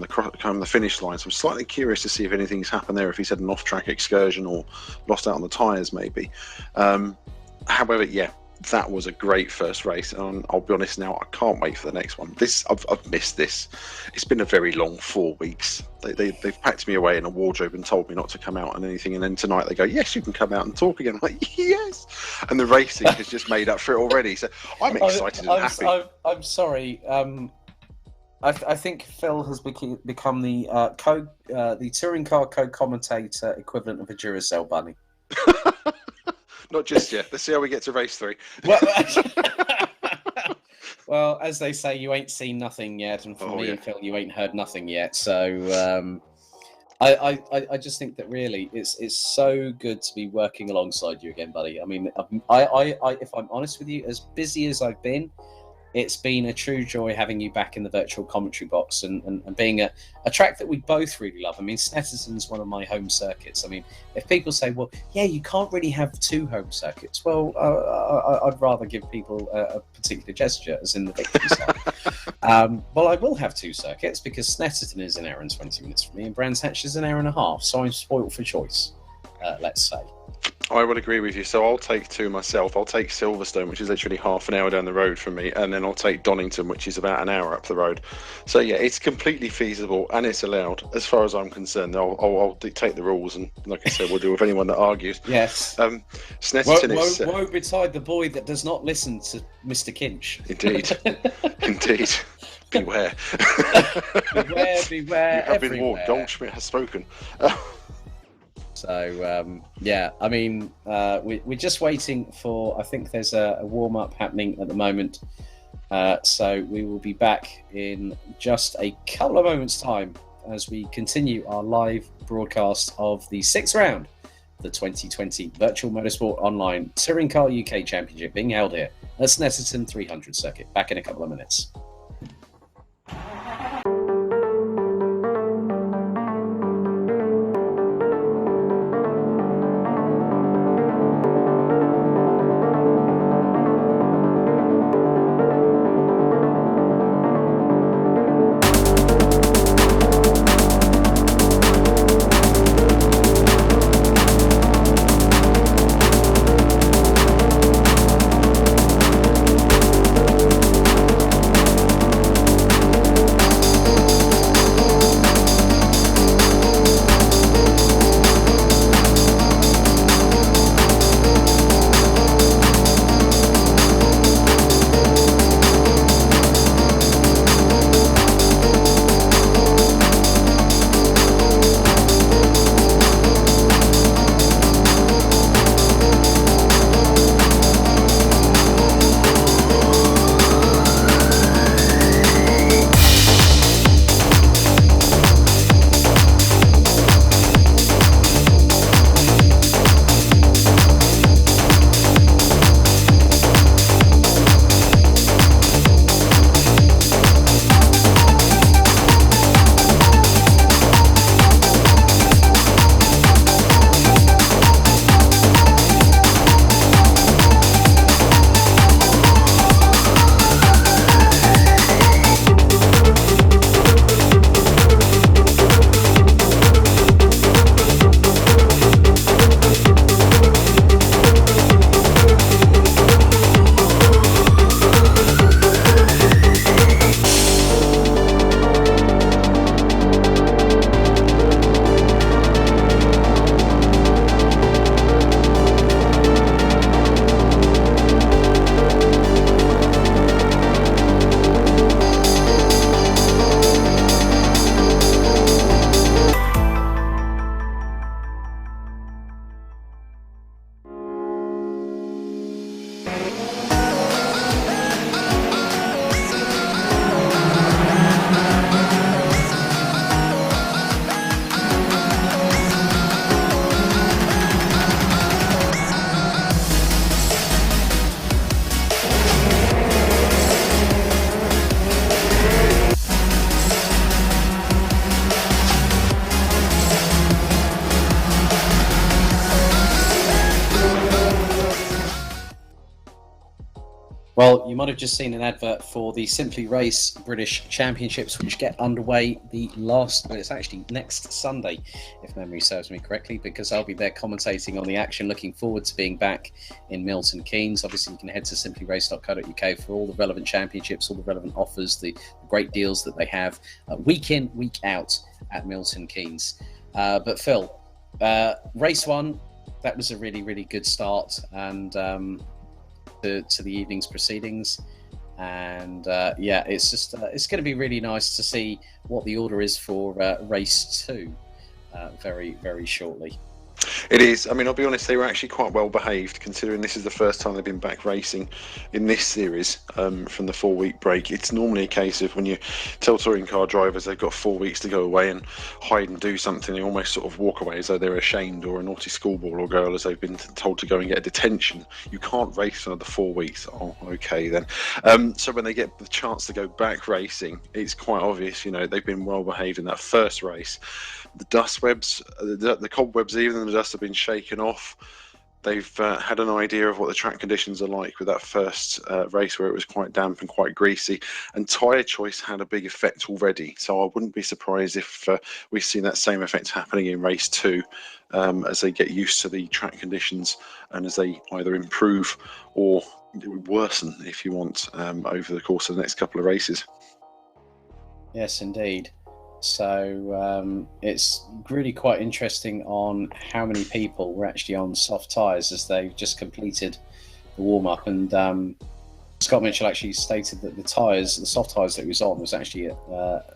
the finish line. So I'm slightly curious to see if anything's happened there, if he's had an off-track excursion or lost out on the tyres maybe. However, yeah, that was a great first race, and I'll be honest now, I can't wait for the next one. I've missed this. It's been a very long 4 weeks. They've packed me away in a wardrobe and told me not to come out and anything, and then tonight they go, yes, you can come out and talk again. I'm like, yes, and the racing has just made up for it already. So I'm excited and happy. I'm sorry. I think Phil has become the touring car co-commentator equivalent of a Duracell bunny. Not just yet. Let's see how we get to race 3. Well, as they say, you ain't seen nothing yet, and from me and Phil, you ain't heard nothing yet. So I just think that really it's so good to be working alongside you again, buddy. I mean, if I'm honest with you, as busy as I've been, it's been a true joy having you back in the virtual commentary box and being a track that we both really love. I mean, Snetterton's one of my home circuits. I mean, if people say, well, yeah, you can't really have 2 home circuits. Well, I'd rather give people a particular gesture, as in the victory side. Well, I will have 2 circuits, because Snetterton is an hour and 20 minutes from me, and Brands Hatch is an hour and a half. So I'm spoilt for choice, let's say. I would agree with you. So I'll take 2 myself. I'll take Silverstone, which is literally half an hour down the road from me, and then I'll take Donington, which is about an hour up the road. So yeah, it's completely feasible and it's allowed, as far as I'm concerned. I'll dictate the rules, and like I said, we'll deal with anyone that argues. Yes. Snetterton woe betide the boy that does not listen to Mr. Kinch. Indeed. Indeed. Beware. Beware. You have been warned. Goldschmidt has spoken. So, yeah, I mean, we're just waiting for, I think there's a warm-up happening at the moment. So we will be back in just a couple of moments' time as we continue our live broadcast of the 6th round of the 2020 Virtual Motorsport Online Touring Car UK Championship, being held here at Snetterton 300 circuit. Back in a couple of minutes. Well, you might have just seen an advert for the Simply Race British Championships, which get underway it's actually next Sunday, if memory serves me correctly, because I'll be there commentating on the action. Looking forward to being back in Milton Keynes. Obviously, you can head to simplyrace.co.uk for all the relevant championships, all the relevant offers, the great deals that they have week in, week out at Milton Keynes. But Phil, race one, that was a really, really good start, and to the evening's proceedings, and it's going to be really nice to see what the order is for race 2 very, very shortly. It is. I mean, I'll be honest, they were actually quite well behaved, considering this is the first time they've been back racing in this series from the 4-week break. It's normally a case of when you tell touring car drivers they've got 4 weeks to go away and hide and do something, they almost sort of walk away as though they're ashamed, or a naughty schoolboy or girl as they've been told to go and get a detention. You can't race for another 4 weeks. Oh, okay then. So when they get the chance to go back racing, it's quite obvious, you know, they've been well behaved in that first race. The dust webs, the cobwebs, even the dust have been shaken off. They've had an idea of what the track conditions are like with that first race where it was quite damp and quite greasy, and tyre choice had a big effect already. So I wouldn't be surprised if we've seen that same effect happening in race 2 as they get used to the track conditions and as they either improve or worsen, if you want, over the course of the next couple of races. Yes, indeed. So it's really quite interesting on how many people were actually on soft tyres as they've just completed the warm-up. And Scott Mitchell actually stated that the soft tyres that he was on was actually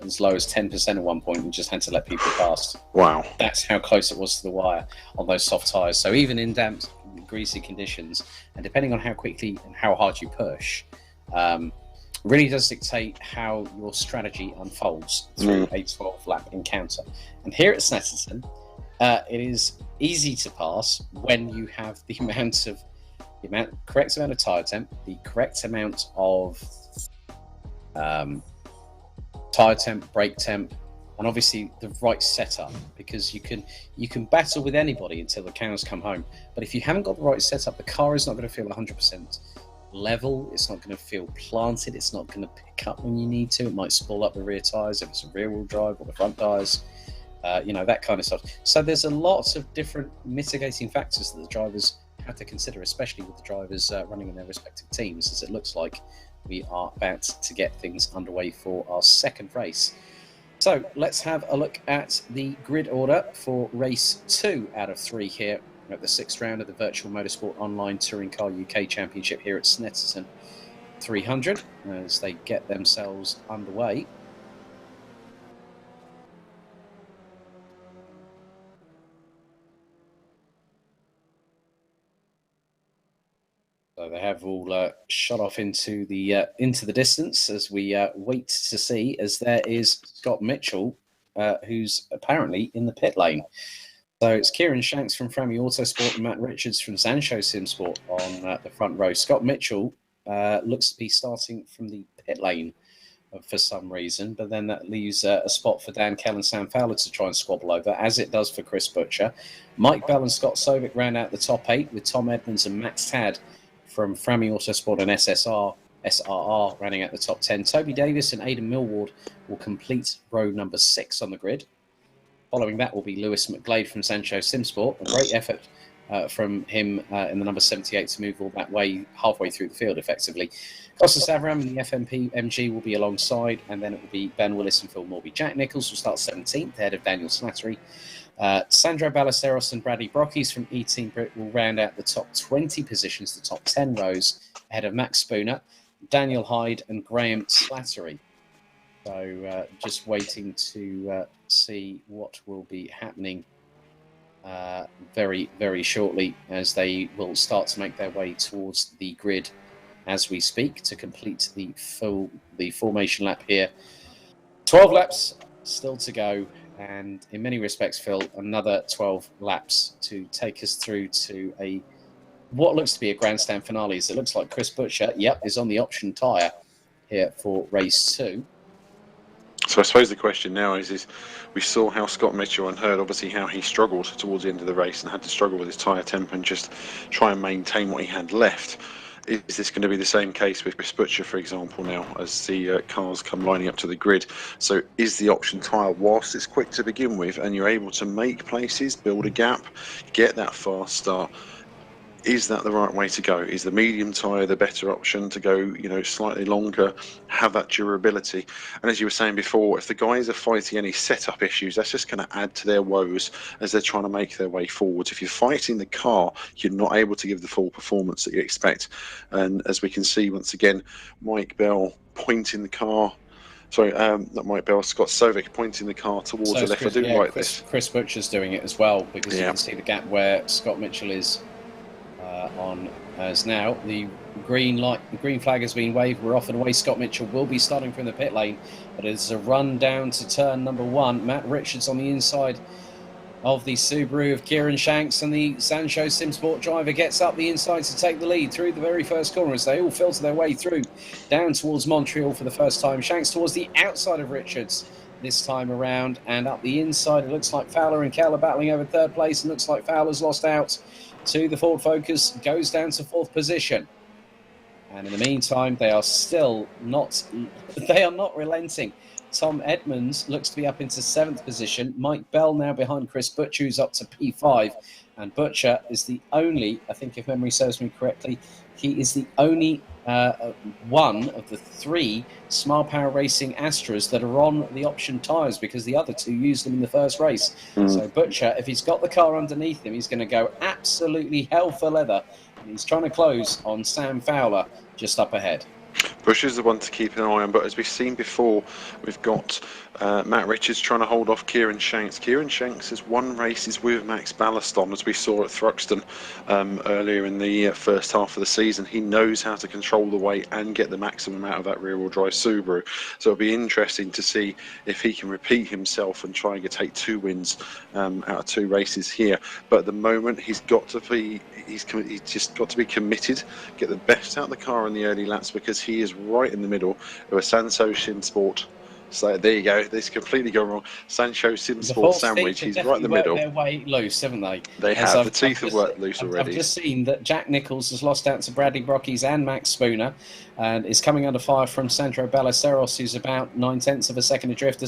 as low as 10% at one point and just had to let people pass. Wow. That's how close it was to the wire on those soft tyres. So even in damp, greasy conditions, and depending on how quickly and how hard you push, really does dictate how your strategy unfolds through a 12-lap encounter. And here at Snetterton, it is easy to pass when you have the correct amount of tyre temp, the correct amount of tyre temp, brake temp, and obviously the right setup, because you can battle with anybody until the cows come home. But if you haven't got the right setup, the car is not going to feel 100% level, it's not going to feel planted, it's not going to pick up when you need to, it might spoil up the rear tyres if it's a rear wheel drive, or the front tyres, that kind of stuff. So there's a lot of different mitigating factors that the drivers have to consider, especially with the drivers running in their respective teams, as it looks like we are about to get things underway for our second race. So let's have a look at the grid order for race 2 out of 3 here at the 6th round of the Virtual Motorsport Online Touring Car UK Championship here at Snetterton 300 as they get themselves underway. So they have all shot off into the distance as we wait to see, as there is Scott Mitchell, who's apparently in the pit lane. So it's Kieran Shanks from Frammy Autosport and Matt Richards from Zancho Simsport on the front row. Scott Mitchell looks to be starting from the pit lane for some reason, but then that leaves a spot for Dan Kell and Sam Fowler to try and squabble over, as it does for Chris Butcher. Mike Bell and Scott Sovic round out the top 8, with Tom Edmonds and Max Tad from Frammy Autosport and SRR running out the top 10. Toby Davis and Aidan Millward will complete row number 6 on the grid. Following that will be Lewis McGlade from Sancho Simsport. A great effort from him in the number 78 to move all that way, halfway through the field effectively. Costas Avram and the FMP MG will be alongside, and then it will be Ben Willis and Phil Morby. Jack Nichols will start 17th ahead of Daniel Slattery. Sandro Ballesteros and Bradley Brockes from E-Team Brit will round out the top 20 positions, the top 10 rows, ahead of Max Spooner, Daniel Hyde and Graham Slattery. So just waiting to see what will be happening very, very shortly, as they will start to make their way towards the grid as we speak to complete the formation lap here. 12 laps still to go, and in many respects, Phil, another 12 laps to take us through to what looks to be a grandstand finale. As it looks like Chris Butcher, is on the option tyre here for race 2. So I suppose the question now is we saw how Scott Mitchell, and heard obviously how he struggled towards the end of the race and had to struggle with his tyre temp and just try and maintain what he had left. is this going to be the same case with Chris Butcher, for example, now as the cars come lining up to the grid? So is the option tyre, whilst it's quick to begin with and you're able to make places, build a gap, get that fast start, is that the right way to go? Is the medium tyre the better option to go, you know, slightly longer, have that durability? And as you were saying before, if the guys are fighting any setup issues, that's just going to add to their woes as they're trying to make their way forwards. If you're fighting the car, you're not able to give the full performance that you expect. And as we can see, once again, Mike Bell pointing the car. Sorry, not Mike Bell, Scott Sovic pointing the car towards the left. Chris, I do like this. Chris Butcher's doing it as well, because you can see the gap where Scott Mitchell is on as now. The green flag has been waved. We're off and away. Scott Mitchell will be starting from the pit lane, but it's a run down to turn number 1. Matt Richards on the inside of the Subaru of Kieran Shanks, and the Sancho Simsport driver gets up the inside to take the lead through the very first corner as they all filter their way through down towards Montreal for the first time. Shanks towards the outside of Richards this time around, and up the inside it looks like Fowler and Keller battling over third place, and looks like Fowler's lost out to the Ford Focus, goes down to 4th position. And in the meantime, they are not relenting. Tom Edmonds looks to be up into 7th position. Mike Bell now behind Chris Butcher, who's up to P5. And Butcher is the only, I think if memory serves me correctly, he is the only one of the 3 Smile Power Racing Astras that are on the option tyres, because the other 2 used them in the first race. So Butcher, if he's got the car underneath him, he's going to go absolutely hell for leather. And he's trying to close on Sam Fowler just up ahead. Bush is the one to keep an eye on, but as we've seen before, we've got Matt Richards trying to hold off Kieran Shanks. Kieran Shanks has won races with Max Ballaston, as we saw at Thruxton earlier in the first half of the season. He knows how to control the weight and get the maximum out of that rear-wheel drive Subaru. So it'll be interesting to see if he can repeat himself and try and take 2 wins out of 2 races here. But at the moment, he's just got to be committed, get the best out of the car in the early laps, because he is right in the middle of a Sancho Simsport. So there you go. This completely gone wrong. Sancho Simsport sandwich. He's right in the middle. Their way loose, haven't they? They have. The teeth have worked loose already. I've just seen that Jack Nicholls has lost out to Bradley Brockies and Max Spooner, and is coming under fire from Sandro Ballesteros, who's about 9/10 of a second adrift.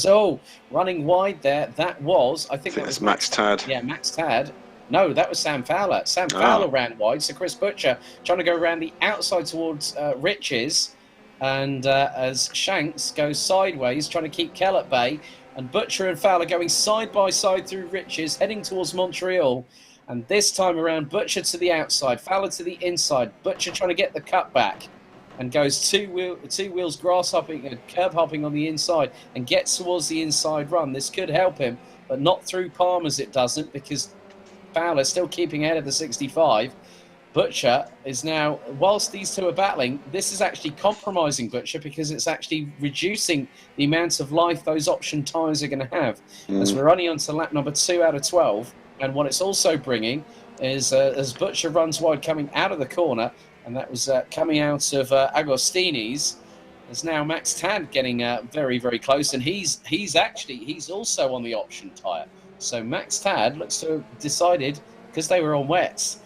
Running wide there. That was, I think that was Max Tad. Yeah, Max Tad. No, that was Sam Fowler. Sam Fowler ran wide, so Chris Butcher trying to go around the outside towards Riches. And as Shanks goes sideways, trying to keep Kell at bay, and Butcher and Fowler going side by side through Riches, heading towards Montreal. And this time around, Butcher to the outside, Fowler to the inside. Butcher trying to get the cut back, and goes two wheels grass hopping and curb hopping on the inside, and gets towards the inside run. This could help him, but not through Palmer's it doesn't, because Fowler still keeping ahead of the 65. Butcher is now, whilst these 2 are battling, this is actually compromising Butcher, because it's actually reducing the amount of life those option tyres are going to have. As we're only on to lap number 2 out of 12. And what it's also bringing is, as Butcher runs wide coming out of the corner, and that was coming out of Agostini's, there's now Max Tad getting very, very close. And he's also on the option tyre. So Max Tad looks to have decided, because they were on wets,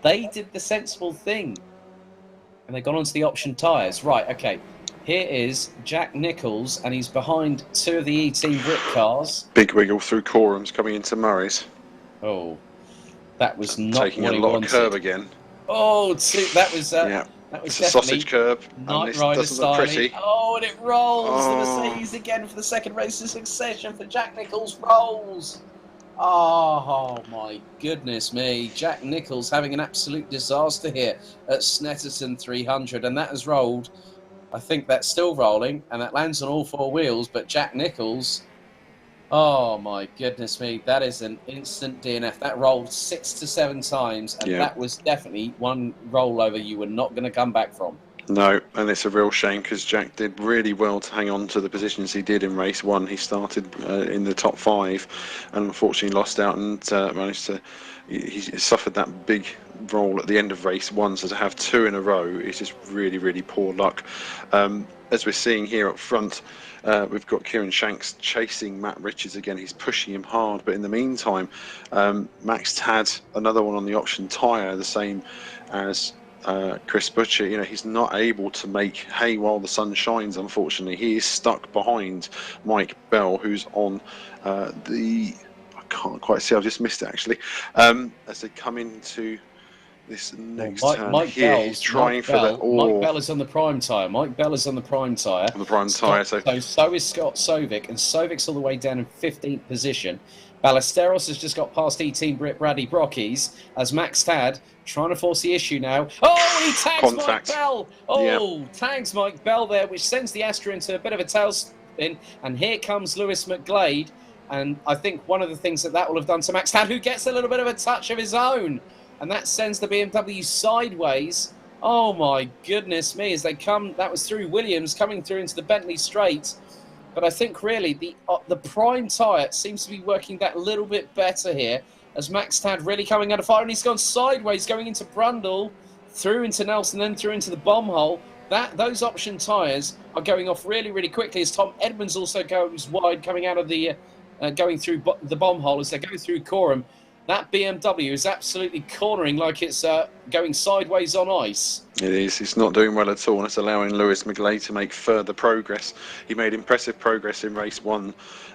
they did the sensible thing, and they've gone onto the option tyres. Right, okay. Here is Jack Nicholls, and he's behind 2 of the E-Team Brit cars. Big wiggle through Corum's coming into Murray's. Oh, that was not taking what a he lot wanted. Of curb again. Oh, that was that was it's a sausage curb. Night Rider style. Oh, and it rolls. Oh. The Mercedes again for the second race in succession for Jack Nicholls. Rolls. Oh my goodness me. Jack Nicholls having an absolute disaster here at Snetterton 300, and that has rolled. I think that's still rolling, and that lands on all 4 wheels, but Jack Nicholls, oh my goodness me, that is an instant DNF. That rolled 6 to 7 times, and that was definitely one rollover you were not going to come back from. No, and it's a real shame, because Jack did really well to hang on to the positions he did in race 1. He started in the top 5 and unfortunately lost out, and managed to, he suffered that big roll at the end of race 1. So to have 2 in a row is just really, really poor luck. As we're seeing here up front, we've got Kieran Shanks chasing Matt Richards again. He's pushing him hard, but in the meantime, Max Tad, another one on the option tyre, the same as Chris Butcher, he's not able to make hay while the sun shines, unfortunately. He is stuck behind Mike Bell, who's on I can't quite see, I've just missed it actually. As they come into this next turn here, he's trying for the... Mike Bell is on the prime tyre. Mike Bell is on the prime tyre. On the prime tyre, so is Scott Sovic, and Sovic's all the way down in 15th position. Ballesteros has just got past E-Team Braddy Brockies as Max Tad trying to force the issue now. Oh, he tags Mike Bell. Oh, tags Mike Bell there, which sends the Astra into a bit of a tailspin. And here comes Lewis McGlade. And I think one of the things that will have done to Max Tad, who gets a little bit of a touch of his own. And that sends the BMW sideways. Oh, my goodness me, as they come, that was through Williams, coming through into the Bentley Straight. But I think really the prime tyre seems to be working that little bit better here, as Max Tad really coming out of fire, and he's gone sideways, going into Brundle, through into Nelson, then through into the bomb hole. Those option tyres are going off really, really quickly, as Tom Edmonds also goes wide, coming out of the going through the bomb hole as they go through Coram. That BMW is absolutely cornering like it's going sideways on ice. It is. It's not doing well at all, and it's allowing Lewis McGlade to make further progress. He made impressive progress in race 1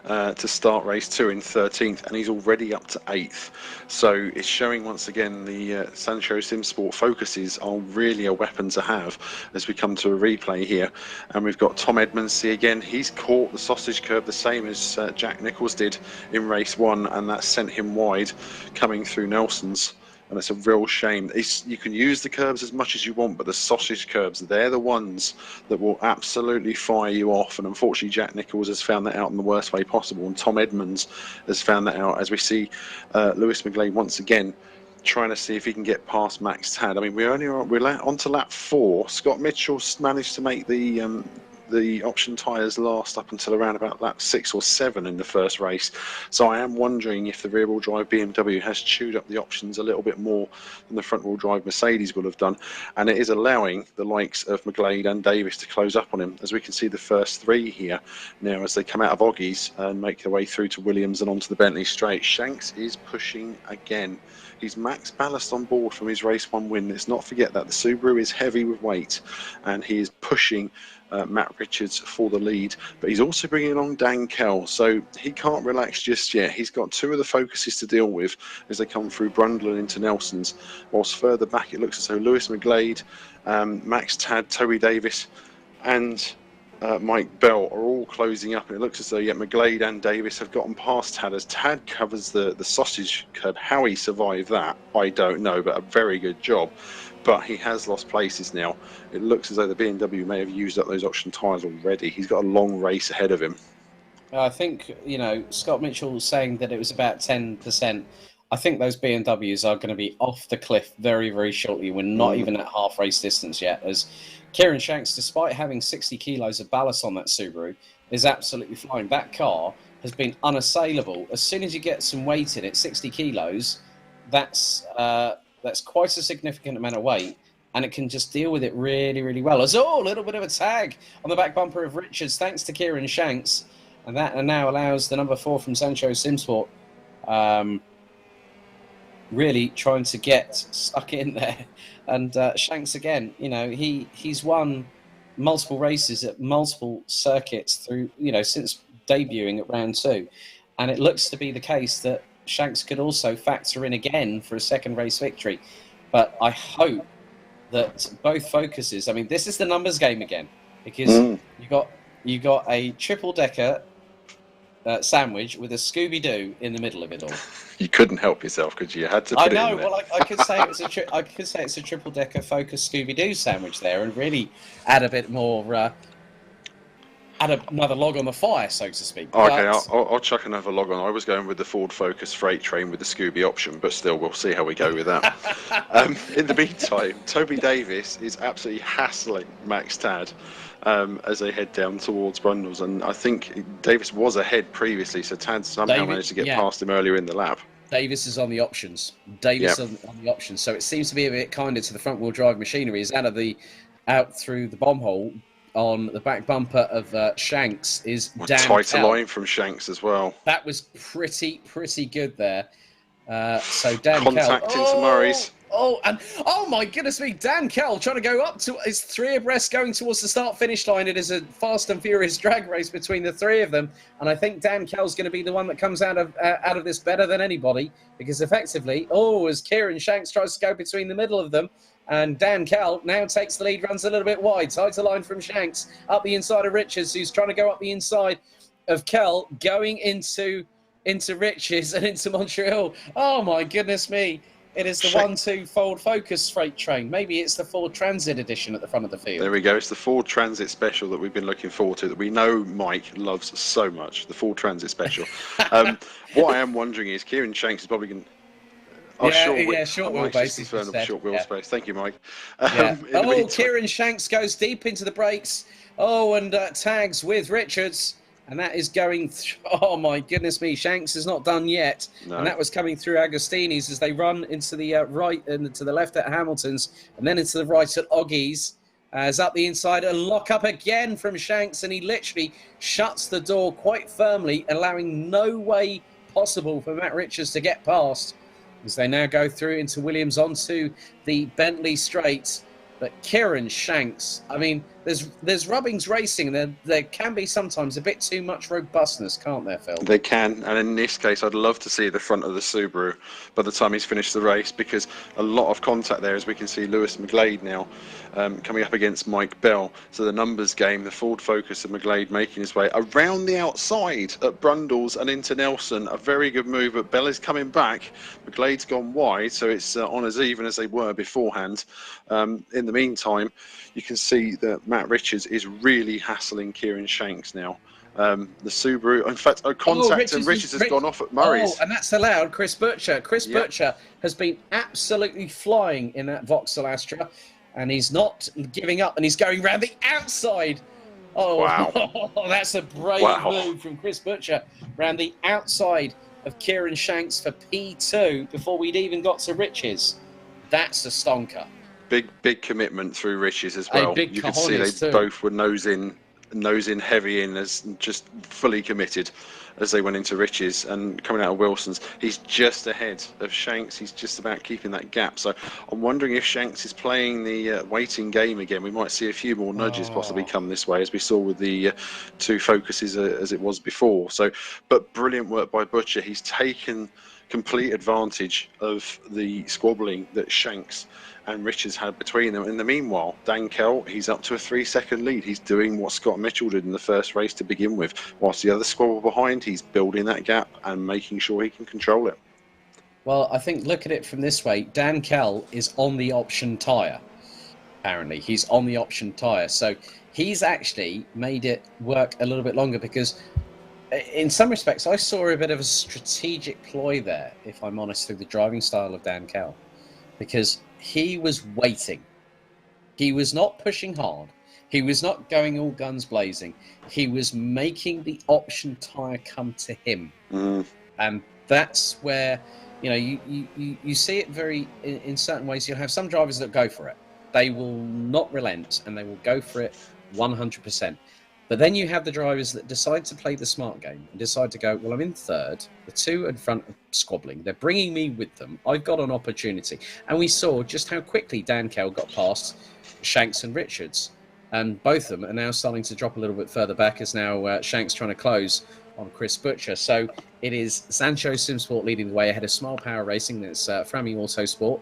to start race 2 in 13th, and he's already up to 8th. So it's showing once again the Sancho Simsport focuses are really a weapon to have as we come to a replay here. And we've got Tom Edmonds again. He's caught the sausage curb the same as Jack Nicholls did in race 1, and that sent him wide coming through Nelson's. And it's a real shame. You can use the curbs as much as you want, but the sausage curbs, they're the ones that will absolutely fire you off. And unfortunately, Jack Nicholls has found that out in the worst way possible. And Tom Edmonds has found that out, as we see Lewis McGlade once again trying to see if he can get past Max Tad. I mean, we're on to lap 4. Scott Mitchell managed to make the option tyres last up until around about lap 6 or 7 in the first race. So I am wondering if the rear-wheel drive BMW has chewed up the options a little bit more than the front-wheel drive Mercedes will have done. And it is allowing the likes of McGlade and Davis to close up on him, as we can see the first 3 here now as they come out of Oggies and make their way through to Williams and onto the Bentley Straight. Shanks is pushing again. He's max ballast on board from his race 1 win. Let's not forget that the Subaru is heavy with weight, and he is pushing Matt Richards for the lead, but he's also bringing along Dan Kell, so he can't relax just yet. He's got 2 of the focuses to deal with as they come through Brundle and into Nelson's, whilst further back it looks as though Lewis McGlade, Max Tad, Toby Davis and Mike Bell are all closing up, and it looks as though McGlade and Davis have gotten past Tad as Tad covers the sausage curb. How he survived that, I don't know, but a very good job. But he has lost places now. It looks as though the BMW may have used up those option tyres already. He's got a long race ahead of him. I think, Scott Mitchell was saying that it was about 10%. I think those BMWs are going to be off the cliff very, very shortly. We're not even at half race distance yet, as Kieran Shanks, despite having 60 kilos of ballast on that Subaru, is absolutely flying. That car has been unassailable. As soon as you get some weight in it, 60 kilos, that's quite a significant amount of weight, and it can just deal with it really, really well. As a little bit of a tag on the back bumper of Richards, thanks to Kieran Shanks, and that now allows the number 4 from Sancho Simsport really trying to get stuck in there. And Shanks again, he's won multiple races at multiple circuits through, since debuting at round 2, and it looks to be the case that Shanks could also factor in again for a second race victory. But I hope that both focuses, I mean, this is the numbers game again, because you got a triple decker sandwich with a Scooby-Doo in the middle of it all. You couldn't help yourself, could you? You had to put it in there. Well, I could say it's a triple decker focus Scooby-Doo sandwich there, and really add a bit more add another log on the fire, so to speak. Okay, I'll chuck another log on. I was going with the Ford Focus freight train with the Scooby option, but still, we'll see how we go with that. In the meantime, Toby Davis is absolutely hassling Max Tad as they head down towards Brundles, and I think Davis was ahead previously, so Tad somehow managed to get past him earlier in the lap. Davis is on the options. On the options, so it seems to be a bit kinder to the front-wheel drive machinery. Is out through the bomb hole on the back bumper of Shanks is Dan tighter line from Shanks as well. That was pretty good there. So Dan contact into Murray's. Oh, and oh my goodness me, Dan Kell trying to go up to his 3 abreast going towards the start-finish line. It is a fast and furious drag race between the 3 of them. And I think Dan Kell's going to be the one that comes out of this better than anybody, because effectively, as Kieran Shanks tries to go between the middle of them, and Dan Kell now takes the lead, runs a little bit wide, tighter line from Shanks, up the inside of Richards, who's trying to go up the inside of Kell, going into Richards and into Montreal. Oh my goodness me. It is the 1-2 Ford Focus freight train. Maybe it's the Ford Transit edition at the front of the field. There we go. It's the Ford Transit special that we've been looking forward to, that we know Mike loves so much, the Ford Transit special. What I am wondering is, Kieran Shanks is probably going to... short wheelbase. Short wheel space. Thank you, Mike. Kieran Shanks goes deep into the brakes. And tags with Richards. And that is going oh my goodness me, Shanks is not done yet. No. And that was coming through Agostini's as they run into the right and to the left at Hamilton's, and then into the right at Oggie's. As up the inside, a lock up again from Shanks, and he literally shuts the door quite firmly, allowing no way possible for Matt Richards to get past. As they now go through into Williams onto the Bentley straight. But Kieran Shanks, I mean, there's rubbings racing, and there can be sometimes a bit too much robustness, can't there, Phil? They can, and in this case, I'd love to see the front of the Subaru by the time he's finished the race, because a lot of contact there, as we can see Lewis McGlade now coming up against Mike Bell. So the numbers game, the Ford Focus of McGlade making his way around the outside at Brundles and into Nelson. A very good move, but Bell is coming back. McGlade's gone wide, so it's on as even as they were beforehand. In the meantime, you can see that Matt Richards is really hassling Kieran Shanks now. The Subaru, in fact, a contact, and Richards has gone off at Murray's. And that's allowed Chris Butcher. Butcher has been absolutely flying in that Vauxhall Astra, and he's not giving up, and he's going round the outside. Wow. That's a brave move from Chris Butcher, round the outside of Kieran Shanks for P2 before we'd even got to Richards. That's a stonker. Big commitment through Richards as well. You could see they both were nose in heavy in, as just fully committed as they went into Richards. And coming out of Wilson's, he's just ahead of Shanks. He's just about keeping that gap. So I'm wondering if Shanks is playing the waiting game again. We might see a few more nudges possibly come this way, as we saw with the 2 Focuses as it was before. So, but brilliant work by Butcher. He's taken complete advantage of the squabbling that Shanks and Richards had between them. In the meanwhile, Dan Kell, he's up to a 3-second lead. He's doing what Scott Mitchell did in the first race to begin with. Whilst the other squabble behind, he's building that gap and making sure he can control it. Well, I think look at it from this way. Dan Kell is on the option tyre. Apparently, he's on the option tyre. So he's actually made it work a little bit longer, because in some respects, I saw a bit of a strategic ploy there, if I'm honest, through the driving style of Dan Kell. Because he was waiting. He was not pushing hard. He was not going all guns blazing. He was making the option tyre come to him. And that's where, you see it very, in certain ways. You'll have some drivers that go for it. They will not relent, and they will go for it 100%. But then you have the drivers that decide to play the smart game and decide to go, well, I'm in third. The 2 in front are squabbling. They're bringing me with them. I've got an opportunity. And we saw just how quickly Dan Kell got past Shanks and Richards. And both of them are now starting to drop a little bit further back, as now Shanks trying to close on Chris Butcher. So it is Sancho Simsport leading the way ahead of Smile Power Racing. That's Frammy Autosport.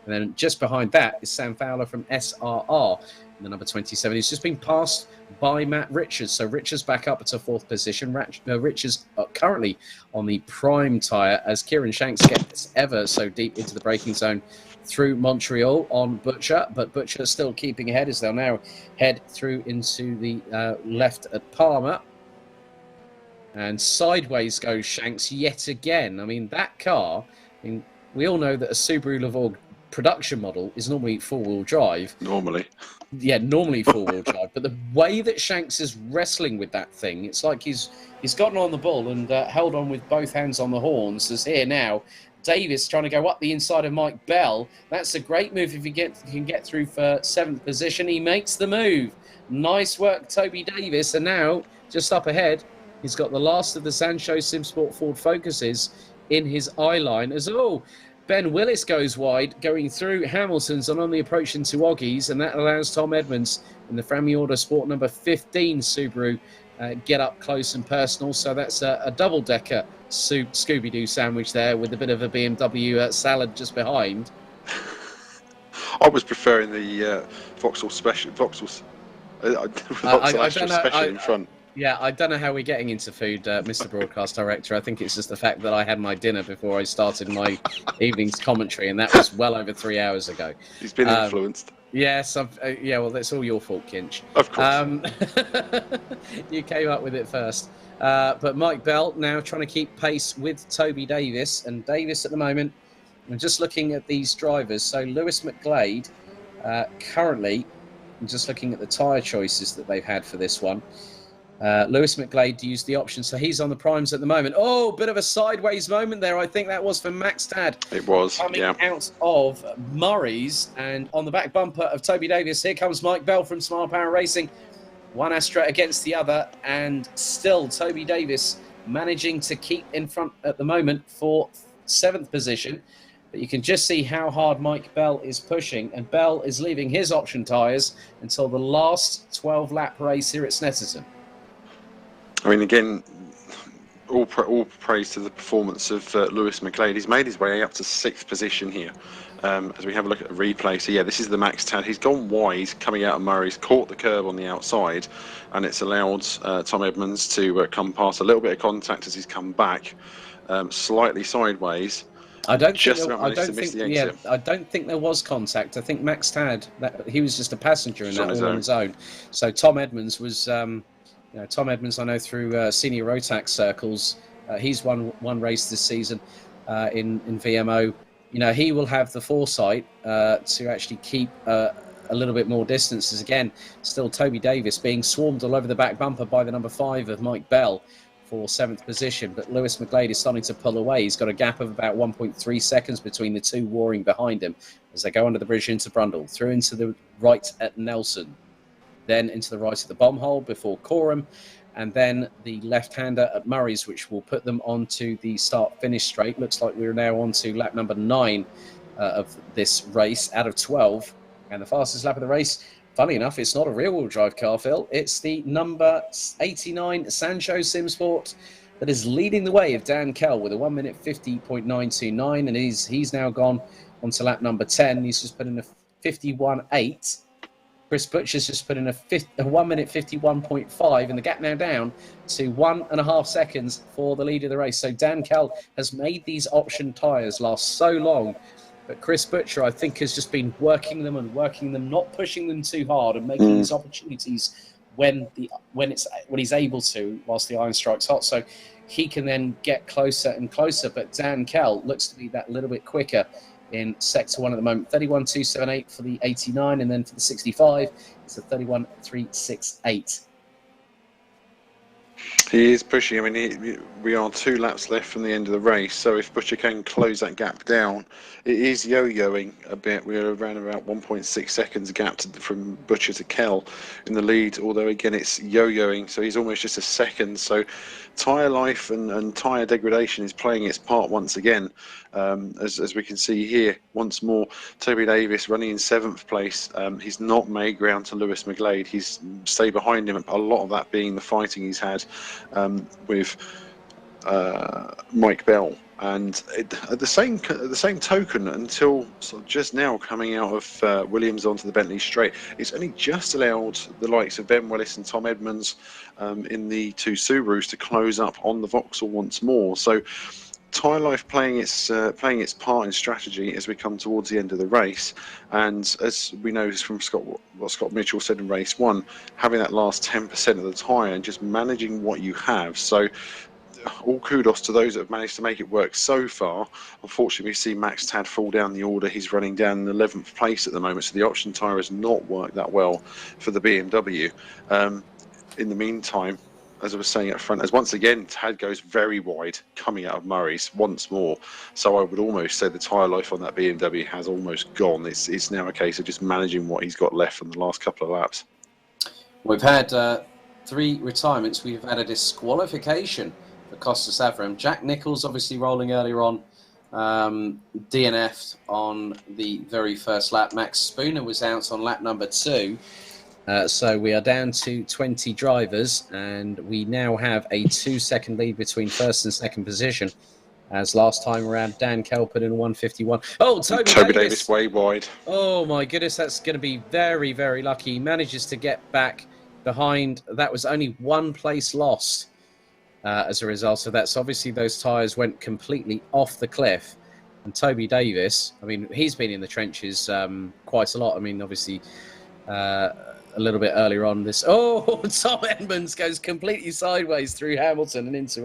And then just behind that is Sam Fowler from SRR. The number 27 is just being passed by Matt Richards. So Richards back up to 4th position. Richards currently on the prime tyre, as Kieran Shanks gets ever so deep into the braking zone through Montreal on Butcher. But Butcher still keeping ahead, as they'll now head through into the left at Palmer. And sideways goes Shanks yet again. I mean, that car, we all know that a Subaru Levorg production model is normally 4-wheel drive. Normally 4-wheel drive. But the way that Shanks is wrestling with that thing, it's like he's gotten on the ball and held on with both hands on the horns. As here now, Davis trying to go up the inside of Mike Bell. That's a great move if he can get through for 7th position. He makes the move. Nice work, Toby Davis. And now, just up ahead, he's got the last of the Sancho Simsport Ford Focuses in his eye line as Ben Willis goes wide, going through Hamilton's and on the approach into Oggies, and that allows Tom Edmonds in the Framiorda Sport number 15 Subaru get up close and personal. So that's a double-decker Scooby-Doo sandwich there with a bit of a BMW salad just behind. I was preferring the Vauxhall Special, Vauxhall Special in front. Yeah, I don't know how we're getting into food, Mr. Broadcast Director. I think it's just the fact that I had my dinner before I started my evening's commentary, and that was well over 3 hours ago. He's been influenced. Yes, yeah, well, that's all your fault, Kinch. Of course. You came up with it first. But Mike Bell now trying to keep pace with Toby Davis. And Davis at the moment, I'm just looking at these drivers. So Lewis McGlade, currently, I'm just looking at the tyre choices that they've had for this one. Lewis McGlade used the option, so he's on the primes at the moment. Oh, bit of a sideways moment there. I think that was for Max Tad. It was, coming out of Murray's, and on the back bumper of Toby Davis, here comes Mike Bell from Smile Power Racing. One Astra against the other, and still Toby Davis managing to keep in front at the moment for 7th position. But you can just see how hard Mike Bell is pushing, and Bell is leaving his option tyres until the last 12-lap race here at Snetterton. I mean, again, all praise to the performance of Lewis McGlade. He's made his way up to 6th position here. As we have a look at the replay, so yeah, this is the Max Tad. He's gone wide coming out of Murray's, caught the curb on the outside, and it's allowed Tom Edmonds to come past. A little bit of contact as he's come back, slightly sideways. I don't think there was contact. I think Max Tad, he was just a passenger in that all on his own. So Tom Edmonds was. Tom Edmonds, I know through senior Rotax circles, he's won one race this season in VMO. He will have the foresight to actually keep a little bit more distance. As again, still Toby Davis being swarmed all over the back bumper by the number 5 of Mike Bell for 7th position. But Lewis McGlade is starting to pull away. He's got a gap of about 1.3 seconds between the two warring behind him as they go under the bridge into Brundle, through into the right at Nelson, then into the right of the bomb hole before Coram, and then the left-hander at Murray's, which will put them onto the start-finish straight. Looks like we're now on to lap number 9 of this race out of 12. And the fastest lap of the race, funny enough, it's not a rear-wheel drive car, Phil. It's the number 89 Sancho Simsport that is leading the way of Dan Kell with a 1 minute 50.929, and he's now gone onto lap number 10. He's just put in a 51.8. Chris Butcher's just put in a 1 minute 51.5, and the gap now down to 1.5 seconds for the lead of the race. So Dan Kell has made these option tyres last so long, but Chris Butcher, I think, has just been working them, not pushing them too hard, and making these opportunities when he's able to, whilst the iron strikes hot. So he can then get closer and closer. But Dan Kell looks to be that little bit quicker in sector 1 at the moment. 31.278 for the 89, and then for the 65, it's a 31.368. He is pushing. I mean, we are 2 laps left from the end of the race, so if Butcher can close that gap down, it is yo-yoing a bit. We're around about 1.6 seconds gap from Butcher to Kell in the lead, although again it's yo-yoing, so he's almost just a second. So tyre life and tyre degradation is playing its part once again. As we can see here, once more, Toby Davis running in 7th place. He's not made ground to Lewis McGlade. He's stayed behind him, a lot of that being the fighting he's had with Mike Bell. And at the same token, until sort of just now coming out of Williams onto the Bentley straight, it's only just allowed the likes of Ben Willis and Tom Edmonds in the 2 Subarus to close up on the Vauxhall once more. So tyre life playing its part in strategy as we come towards the end of the race, and as we know from what Scott Mitchell said in race 1, having that last 10% of the tyre and just managing what you have. So all kudos to those that have managed to make it work so far. Unfortunately, we see Max Tad fall down the order. He's running down in 11th place at the moment, so the option tyre has not worked that well for the BMW. In the meantime, as I was saying up front, as once again Tad goes very wide coming out of Murray's once more, so I would almost say the tyre life on that BMW has almost gone. It's now a case of just managing what he's got left from the last couple of laps. We've had 3 retirements. We've had a disqualification for Costas Avram. Jack Nichols obviously rolling earlier on DNF'd on the very first lap. Max Spooner was out on lap number 2. So we are down to 20 drivers, and we now have a 2-second lead between first and second position. As last time around, Dan Kelpin in 151. Oh, Toby Davis way wide. Oh my goodness, that's going to be very, very lucky. He manages to get back behind. That was only 1 place lost as a result of that. So obviously those tyres went completely off the cliff. And Toby Davis, I mean, he's been in the trenches quite a lot. I mean, obviously a little bit earlier on this. Oh, Tom Edmonds goes completely sideways through Hamilton and into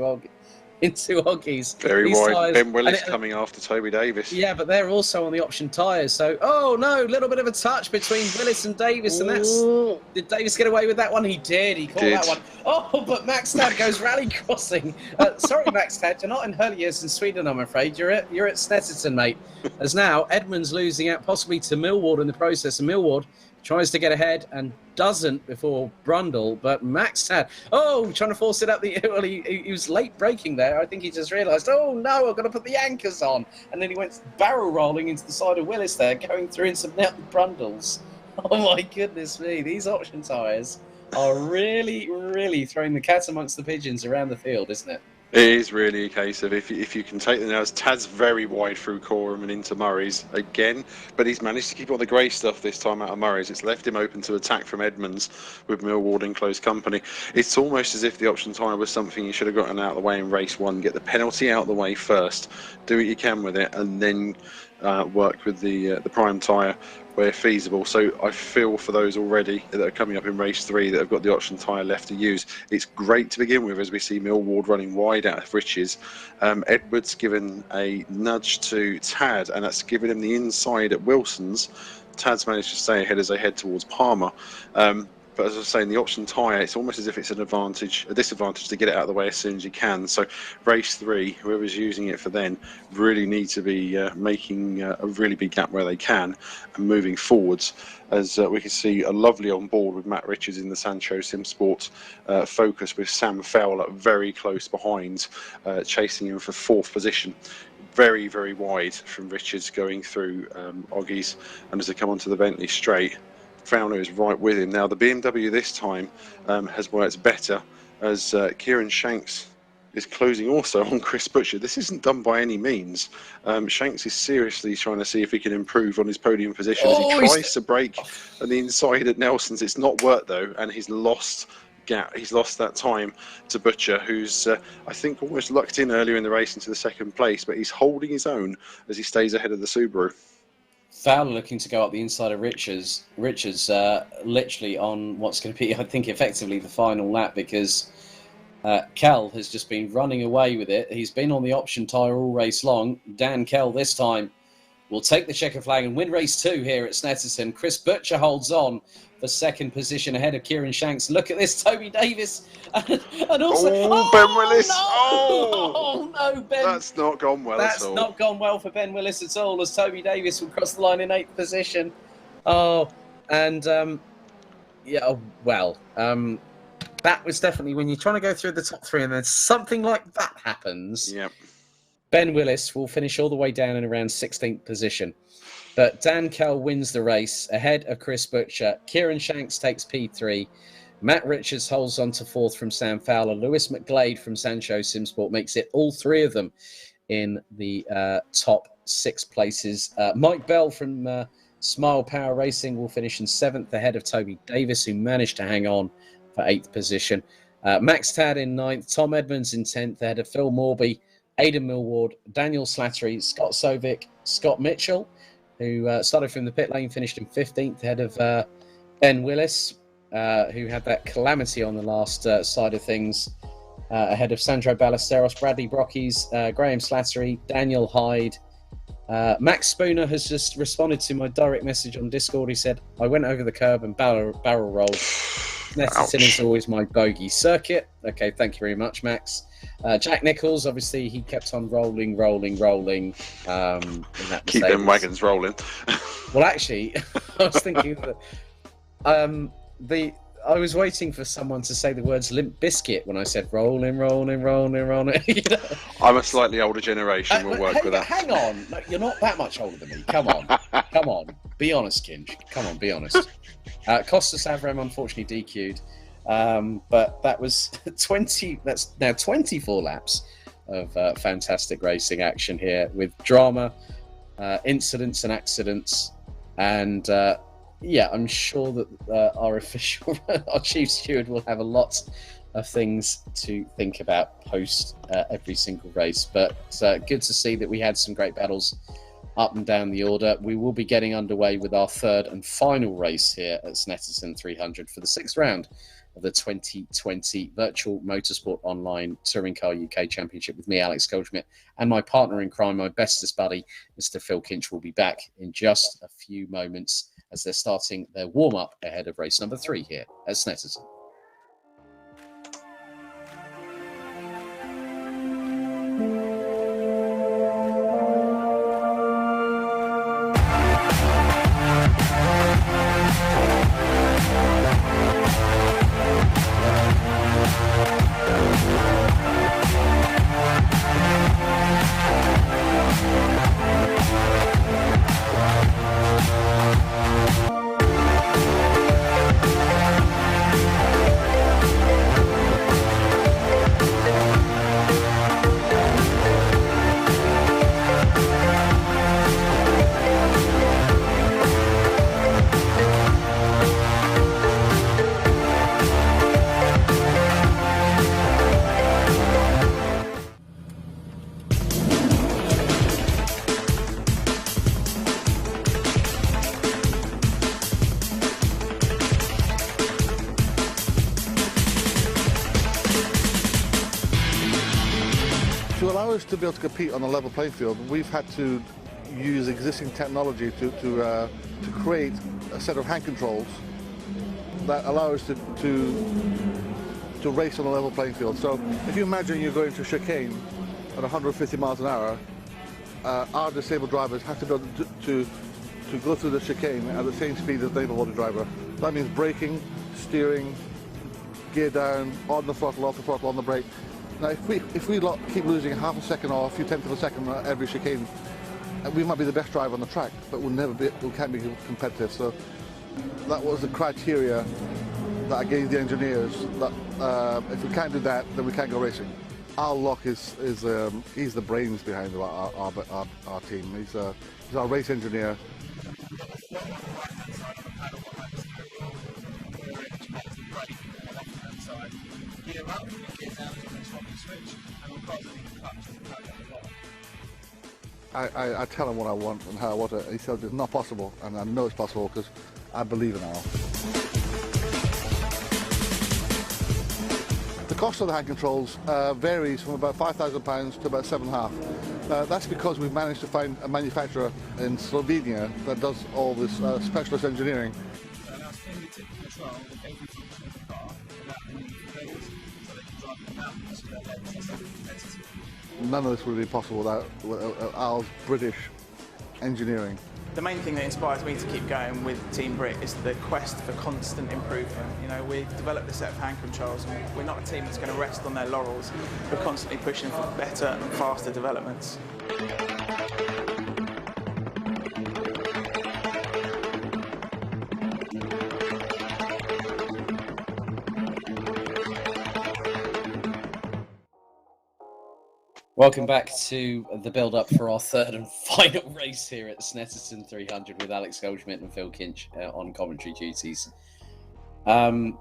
Oggies. Very wide. Ben Willis coming after Toby Davis. Yeah, but they're also on the option tyres. So, oh no, little bit of a touch between Willis and Davis, and that's. Did Davis get away with that one? He did. He caught that one. Oh, but Max Tad goes rally crossing. Sorry, Max Tad, you're not in Hurliers in Sweden, I'm afraid. You're at Snetterton, mate. As now Edmonds losing out possibly to Millward in the process, and Millward tries to get ahead and doesn't before Brundle, but Max Tad, trying to force it up he was late braking there. I think he just realised, oh no, I've got to put the anchors on. And then he went barrel rolling into the side of Willis there, going through in some Brundles. Oh my goodness me, these option tyres are really, really throwing the cat amongst the pigeons around the field, isn't it? It is really a case of if you can take the nails. Tad's very wide through Coram and into Murray's again, but he's managed to keep all the grey stuff this time out of Murray's. It's left him open to attack from Edmonds with Millward in close company. It's almost as if the option tyre was something you should have gotten out of the way in race 1. Get the penalty out of the way first, do what you can with it, and then work with the prime tyre where feasible. So I feel for those already that are coming up in race 3 that have got the option tyre left to use. It's great to begin with as we see Millward running wide out of Riches. Edwards given a nudge to Tad, and that's given him the inside at Wilson's. Tad's managed to stay ahead as they head towards Palmer. But as I was saying, the option tyre, it's almost as if it's a disadvantage to get it out of the way as soon as you can. So race 3, whoever's using it for then, really need to be making a really big gap where they can and moving forwards. As we can see a lovely on board with Matt Richards in the Sancho Simsport Focus, with Sam Fowler very close behind, chasing him for 4th position. Very, very wide from Richards going through Oggies, and as they come onto the Bentley straight, Fowler is right with him. Now the BMW this time has worked better, as Kieran Shanks is closing also on Chris Butcher. This isn't done by any means. Shanks is seriously trying to see if he can improve on his podium position as he tries to brake on the inside at Nelson's. It's not worked though, and he's lost that time to Butcher, who's I think almost lucked in earlier in the race into the 2nd place, but he's holding his own as he stays ahead of the Subaru. Fowler looking to go up the inside of Richards literally on what's going to be, I think, effectively the final lap, because Kell has just been running away with it. He's been on the option tyre all race long. Dan Kell this time will take the checker flag and win race 2 here at Snetterton. Chris Butcher holds on for 2nd position ahead of Kieran Shanks. Look at this, Toby Davis. And also... Ben Willis. No, Ben. That's not gone well at all. That's not gone well for Ben Willis at all, as Toby Davis will cross the line in 8th position. That was definitely, when you're trying to go through the top 3 and then something like that happens, Yep. Ben Willis will finish all the way down in around 16th position. But Dan Kell wins the race ahead of Chris Butcher. Kieran Shanks takes P3. Matt Richards holds on to 4th from Sam Fowler. Lewis McGlade from Sancho Simsport makes it all 3 of them in the top 6 places. Mike Bell from Smile Power Racing will finish in 7th ahead of Toby Davis, who managed to hang on for 8th position. Max Tad in 9th. Tom Edmonds in 10th ahead of Phil Morby, Aidan Millward, Daniel Slattery, Scott Sovic, Scott Mitchell, who started from the pit lane, finished in 15th ahead of Ben Willis, who had that calamity on the last side of things, ahead of Sandro Ballesteros, Bradley Brockies, Graham Slattery, Daniel Hyde. Max Spooner has just responded to my direct message on Discord. He said, I went over the curb and barrel rolled. Snetterton is always my bogey circuit. Okay, thank you very much, Max. Jack Nichols, obviously, he kept on rolling. In that Keep them wagons rolling. Well, actually, I was thinking that I was waiting for someone to say the words Limp Biscuit when I said rolling, rolling, rolling, rolling. You know? I'm a slightly older generation. We'll work with that. Hang on. No, you're not that much older than me. Come on. Be honest, Kinch. Come on, be honest. Costas Avram unfortunately DQ'd. But that was 20. That's now 24 laps of fantastic racing action here with drama, incidents and accidents. And I'm sure that our official, our chief steward, will have a lot of things to think about post every single race. But good to see that we had some great battles up and down the order. We will be getting underway with our third and final race here at Snetterton 300 for the sixth round of the 2020 Virtual Motorsport Online Touring Car UK Championship with me, Alex Goldschmidt, and my partner in crime, my bestest buddy, Mr. Phil Kinch, will be back in just a few moments as they're starting their warm-up ahead of race number 3 here at Snetterton. To allow us to be able to compete on a level playing field, we've had to use existing technology to create a set of hand controls that allow us to race on a level playing field. So if you imagine you're going to chicane at 150 miles an hour, our disabled drivers have to be able to go through the chicane at the same speed as the able-bodied driver. That means braking, steering, gear down, on the throttle, off the throttle, on the brake. Now, if we keep losing half a second or a few tenths of a second at every chicane, we might be the best driver on the track, but we can't be competitive. So that was the criteria that I gave the engineers. That if we can't do that, then we can't go racing. Al Locke he's the brains behind our team. He's our race engineer. I tell him what I want and how I want it. He said it's not possible, and I know it's possible because I believe in Al. The cost of the hand controls varies from about £5,000 to about £7,500. That's because we've managed to find a manufacturer in Slovenia that does all this specialist engineering. None of this would be possible without Al's British engineering. The main thing that inspires me to keep going with Team Brit is the quest for constant improvement. You know, we've developed a set of hand controls, and we're not a team that's going to rest on their laurels. We're constantly pushing for better and faster developments. Welcome back to the build-up for our third and final race here at Snetterton 300 with Alex Goldschmidt and Phil Kinch on commentary duties. I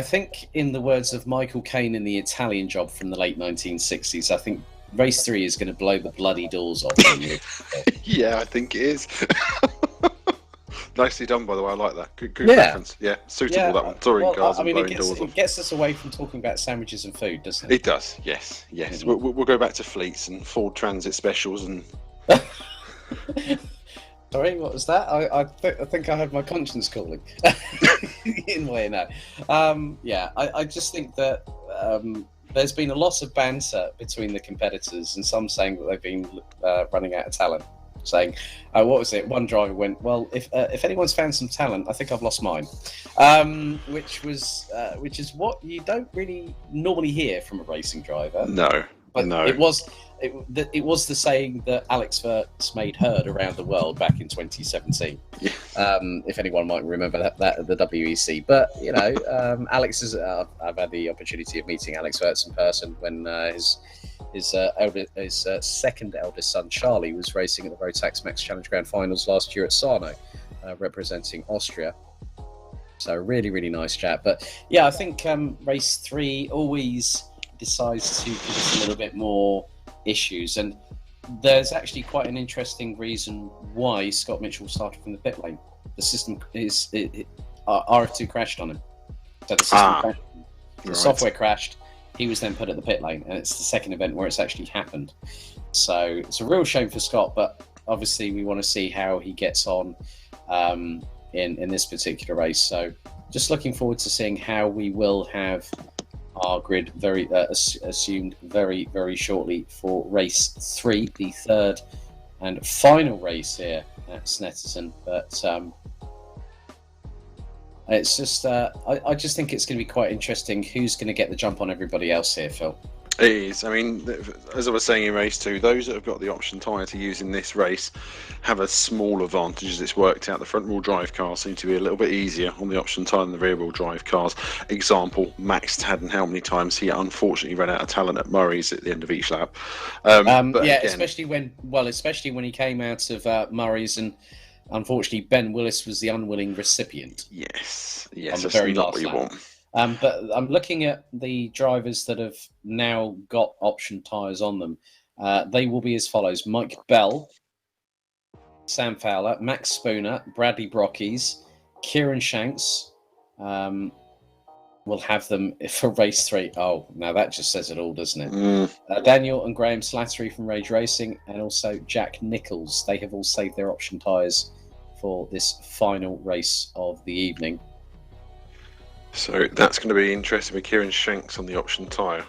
think, in the words of Michael Caine in The Italian Job from the late 1960s, I think race 3 is going to blow the bloody doors off. Yeah, I think it is. Nicely done, by the way. I like that. Good reference. Yeah, suitable, that one. Touring cars and blowing doors off. It gets us away from talking about sandwiches and food, doesn't it? It does, yes. Mm-hmm. We'll go back to fleets and Ford Transit specials and... Sorry, what was that? I think I had my conscience calling. In a way, no. I just think that there's been a lot of banter between the competitors, and some saying that they've been running out of talent. saying, what was it? One driver went, well, if anyone's found some talent, I think I've lost mine, which is what you don't really normally hear from a racing driver. No, but no. It was the saying that Alex Wurz made heard around the world back in 2017. Yeah. If anyone might remember that the WEC. But Alex is. I've had the opportunity of meeting Alex Wurz in person when his second eldest son Charlie was racing at the Rotax Max Challenge Grand Finals last year at Sarno, representing Austria. So really, really nice chat. But yeah, I think race 3 always decides to give us a little bit more issues, and there's actually quite an interesting reason why Scott Mitchell started from the pit lane. The system RF2 crashed on him, so the system crashed. The software crashed. He was then put at the pit lane, and it's the second event where it's actually happened. So it's a real shame for Scott, but obviously we want to see how he gets on in this particular race. So just looking forward to seeing how we will have our grid assumed very, very shortly for race 3, the third and final race here at Snetterton. But it's just I just think it's going to be quite interesting who's going to get the jump on everybody else here, Phil. It is. I mean, as I was saying in race 2, those that have got the option tyre to use in this race have a small advantage as it's worked out. The front-wheel drive cars seem to be a little bit easier on the option tyre than the rear-wheel drive cars. Example, Max Tadden, how many times he unfortunately ran out of talent at Murray's at the end of each lap. But again, especially when he came out of Murray's, and unfortunately Ben Willis was the unwilling recipient. Yes, on the that's very not last what you lap. want. But I'm looking at the drivers that have now got option tyres on them. They will be as follows: Mike Bell, Sam Fowler, Max Spooner, Bradley Brockies, Kieran Shanks. We'll have them for race 3. Oh, now that just says it all, doesn't it? Daniel and Graham Slattery from Rage Racing, and also Jack Nichols. They have all saved their option tyres for this final race of the evening. So that's going to be interesting with Kieran Shanks on the option tyre,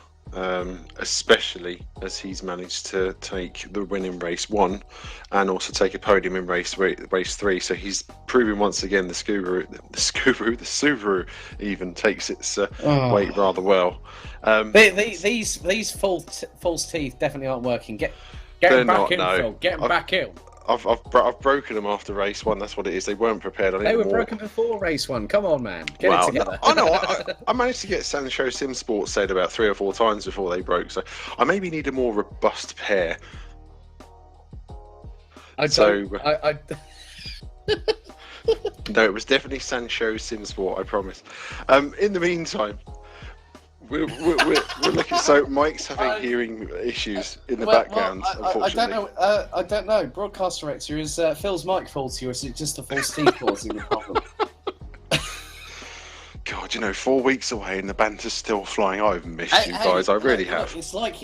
especially as he's managed to take the win in race 1 and also take a podium in race 3. So he's proving once again the Subaru even takes its weight rather well. These false teeth definitely aren't working. Get them back in, Phil. Get them back in. I've broken them after race 1. That's what it is. They weren't prepared. They were broken before race 1. Come on, man. Get it together. I know. I managed to get Sancho Sim Sports said about 3 or 4 times before they broke. So I maybe need a more robust pair. No, it was definitely Sancho Sim Sport. I promise. In the meantime, we're looking. So Mike's having hearing issues in the background. Unfortunately, I don't know. Broadcast director, is Phil's mic faulty, or is it just the false teeth causing the problem? God, 4 weeks away and the banter's still flying. I've missed you guys. I really have. It's like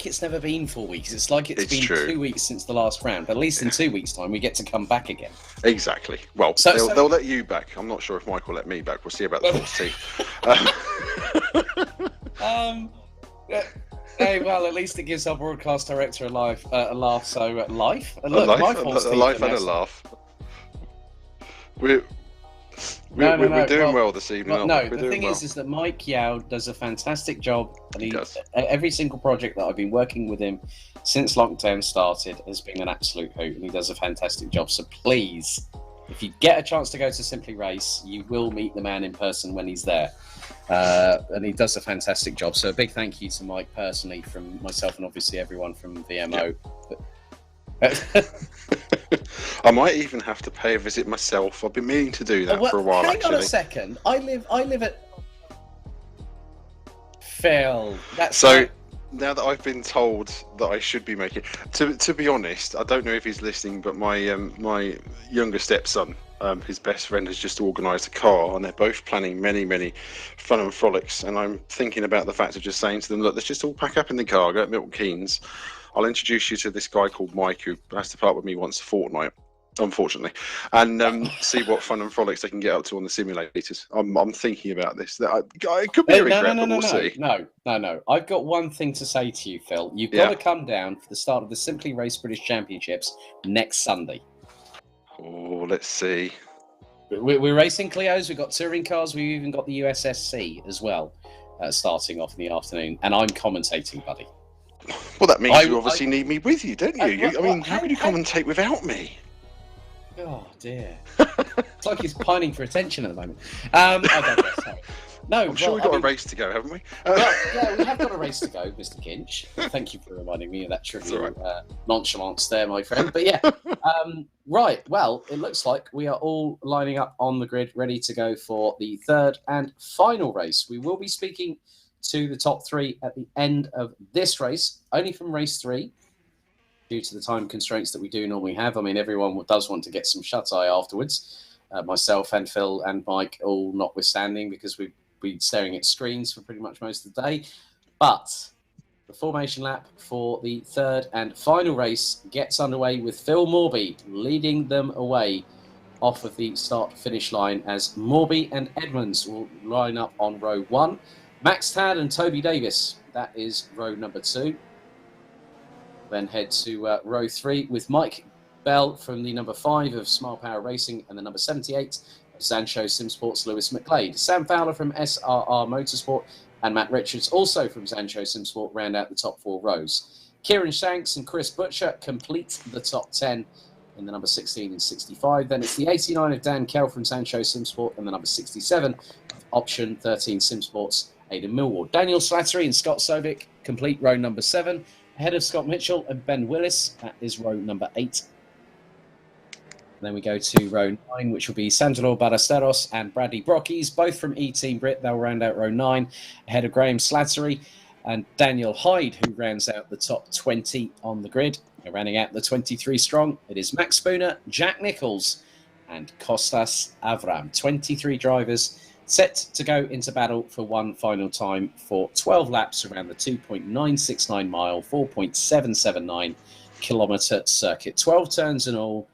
it's never been 4 weeks. It's like it's been true. 2 weeks since the last round. But at least in 2 weeks' time, we get to come back again. Exactly. Well, they'll let you back. I'm not sure if Mike will let me back. We'll see about the false teeth. Hey, well, at least it gives our broadcast director a laugh. So life, a life and a laugh. We're doing well this evening. The thing is that Mike Yao does a fantastic job. And every single project that I've been working with him since lockdown started has been an absolute hoot, and he does a fantastic job. So please, if you get a chance to go to Simply Race, you will meet the man in person when he's there. And he does a fantastic job. So a big thank you to Mike personally from myself and obviously everyone from VMO. Yep. I might even have to pay a visit myself. I've been meaning to do that for a while. Hang on a second. I live at Phil. Now that I've been told that I should be making, to be honest, I don't know if he's listening, but my younger stepson, his best friend has just organised a car, and they're both planning many fun and frolics. And I'm thinking about the fact of just saying to them, look, let's just all pack up in the car, go to Milton Keynes. I'll introduce you to this guy called Mike who has to part with me once a fortnight. unfortunately, and see what fun and frolics they can get up to on the simulators. I'm thinking about this. It could be a regret, but we'll see. No. I've got one thing to say to you, Phil. You've got to come down for the start of the Simply Race British Championships next Sunday. Oh, let's see. We're racing Clios. We've got touring cars. We've even got the USSC as well, starting off in the afternoon. And I'm commentating, buddy. Well, that means you obviously need me with you, don't you? How can you commentate without me? Oh, dear. It's like he's pining for attention at the moment. I don't know. Sorry. No, I'm sure we've got a race to go, haven't we? Yeah, we have got a race to go, Mr. Kinch. Thank you for reminding me of that trivial nonchalance there, my friend. But yeah, right. Well, it looks like we are all lining up on the grid, ready to go for the third and final race. We will be speaking to the top three at the end of this race, only from race 3, due to the time constraints that we do normally have. I mean, everyone does want to get some shut-eye afterwards. Myself and Phil and Mike all notwithstanding, because we've been staring at screens for pretty much most of the day. But the formation lap for the third and final race gets underway with Phil Morby leading them away off of the start-finish line, as Morby and Edmonds will line up on row 1. Max Tad and Toby Davis, that is row number 2. Then head to row 3 with Mike Bell from the number 5 of Smile Power Racing and the number 78 of Zancho Simsports, Lewis McGlade. Sam Fowler from SRR Motorsport and Matt Richards, also from Zancho Simsport, round out the top 4 rows. Kieran Shanks and Chris Butcher complete the top 10 in the number 16 and 65. Then it's the 89 of Dan Kell from Zancho Simsport and the number 67 of Option 13 Simsports, Aidan Millward. Daniel Slattery and Scott Sovic complete row number 7, ahead of Scott Mitchell and Ben Willis. That is row number 8. Then we go to row 9, which will be Sandro Ballesteros and Bradley Brockies, both from E-Team Brit. They'll round out row 9, ahead of Graham Slattery and Daniel Hyde, who rounds out the top 20 on the grid. They're rounding out the 23 strong. It is Max Spooner, Jack Nichols and Kostas Avram. 23 drivers set to go into battle for one final time for 12 laps around the 2.969 mile, 4.779 kilometre circuit. 12 turns in all.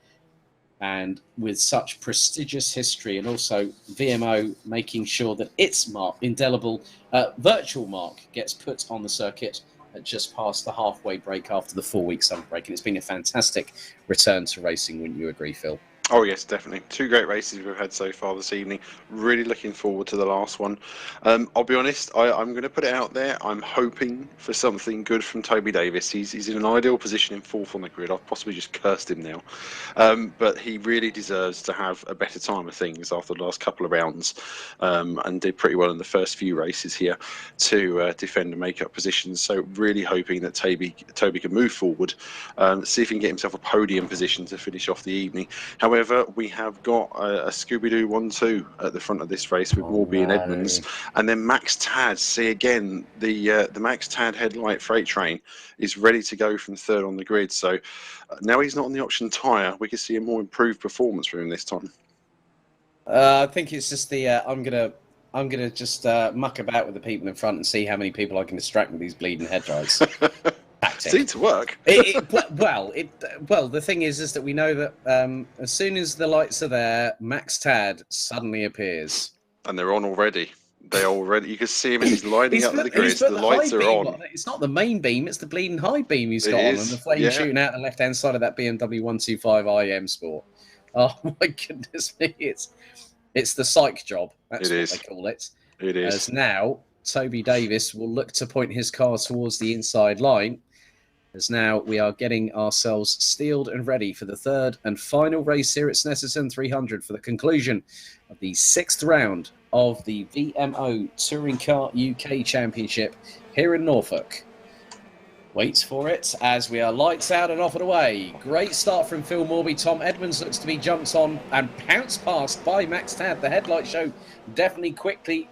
And with such prestigious history, and also VMO making sure that its mark, indelible virtual mark, gets put on the circuit at just past the halfway break after the 4-week summer break. And it's been a fantastic return to racing, wouldn't you agree, Phil? Oh, yes, definitely. 2 great races we've had so far this evening. Really looking forward to the last one. I'll be honest, I'm going to put it out there. I'm hoping for something good from Toby Davis. He's in an ideal position in 4th on the grid. I've possibly just cursed him now. But he really deserves to have a better time of things after the last couple of rounds, and did pretty well in the first few races here to defend and make up positions. So really hoping that Toby can move forward, see if he can get himself a podium position to finish off the evening. However, we have got a Scooby-Doo 1-2 at the front of this race with Warby and Edmonds, and then Max Tad. See again, the Max Tad headlight freight train is ready to go from 3rd on the grid. So now he's not on the option tyre. We can see a more improved performance from him this time. I think it's just the I'm gonna just muck about with the people in front and see how many people I can distract with these bleeding headlights. Seemed to work. Well, the thing is that we know that as soon as the lights are there, Max Tad suddenly appears, and they're on already. You can see him as he's lining up the grid. The lights are on. It's not the main beam; it's the bleeding high beam he's got on, and the flame shooting out the left-hand side of that BMW 125 IM Sport. Oh my goodness me! It's the psych job. That's what they call it. It is. As now, Toby Davis will look to point his car towards the inside line. As now we are getting ourselves steeled and ready for the third and final race here at Snetterton 300 for the conclusion of the 6th round of the VMO Touring Car UK Championship here in Norfolk. Wait for it as we are lights out and off and away. Great start from Phil Morby. Tom Edmonds looks to be jumped on and pounced past by Max Tad. The headlight show definitely quickly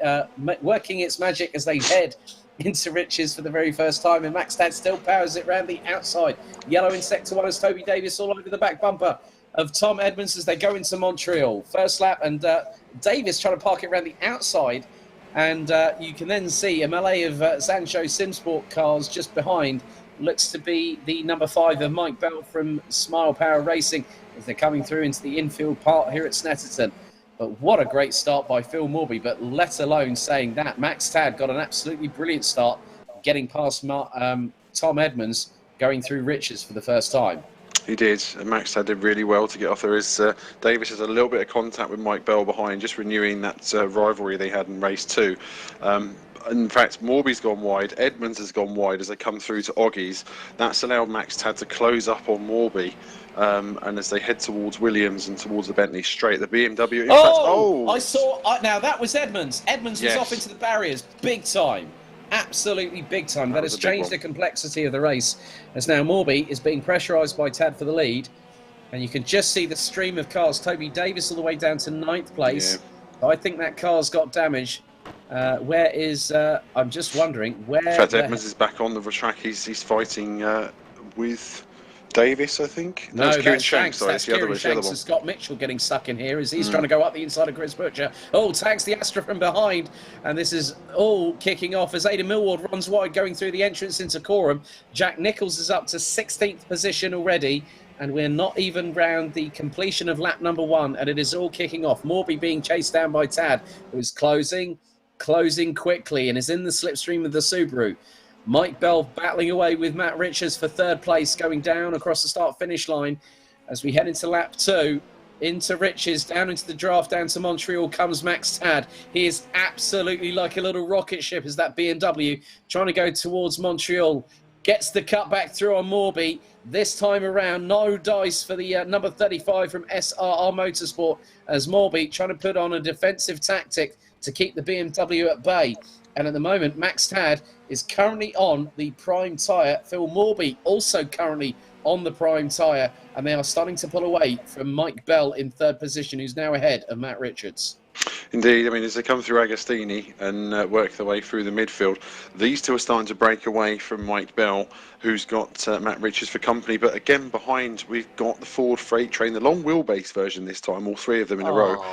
working its magic as they head into Riches for the very first time, and Max Tad still powers it round the outside. Yellow in sector 1 as Toby Davis all over the back bumper of Tom Edmonds as they go into Montreal. First lap, and Davis trying to park it around the outside, and you can then see a melee of Zancho Simsport cars just behind. Looks to be the number 5 of Mike Bell from Smile Power Racing. as they're coming through into the infield part here at Snetterton. But what a great start by Phil Morby. But let alone saying that, Max Tad got an absolutely brilliant start, getting past Tom Edmonds, going through Richards for the first time. He did. Max Tad did really well to get off. There is Davis has a little bit of contact with Mike Bell behind, just renewing that rivalry they had in race 2. In fact, Morby's gone wide, Edmonds has gone wide as they come through to Oggies. That's allowed Max Tad to close up on Morby, and as they head towards Williams and towards the Bentley straight, the BMW... I saw... now, that was Edmonds. Edmonds was off into the barriers, big time. Absolutely big time. That has changed the complexity of the race, as now Morby is being pressurised by Tad for the lead, and you can just see the stream of cars. Toby Davis all the way down to 9th place. Yeah. I think that car's got damage. Where is... I'm just wondering where... In fact, Edmonds is back on the track. He's fighting with Davis, I think. No, that's Shanks. That's Kieran Shanks and Scott Mitchell getting stuck in here as he's trying to go up the inside of Chris Butcher. Oh, tags the Astra from behind. And this is all kicking off as Aidan Millward runs wide going through the entrance into Coram. Jack Nichols is up to 16th position already. And we're not even round the completion of lap number 1. And it is all kicking off. Morby being chased down by Tad, who is closing quickly and is in the slipstream of the Subaru. Mike Bell battling away with Matt Richards for 3rd place, going down across the start-finish line as we head into lap 2. Into Richards, down into the draft, down to Montreal comes Max Tad. He is absolutely like a little rocket ship as that BMW trying to go towards Montreal. Gets the cut back through on Morby. This time around, no dice for the number 35 from SRR Motorsport as Morby trying to put on a defensive tactic to keep the BMW at bay. And at the moment, Max Tad is currently on the prime tyre. Phil Morby also currently on the prime tyre. And they are starting to pull away from Mike Bell in 3rd position, who's now ahead of Matt Richards. Indeed, I mean, as they come through Agostini and work their way through the midfield, these two are starting to break away from Mike Bell, who's got Matt Richards for company. But again, behind, we've got the Ford Freight Train, the long wheelbase version this time, all 3 of them in a row,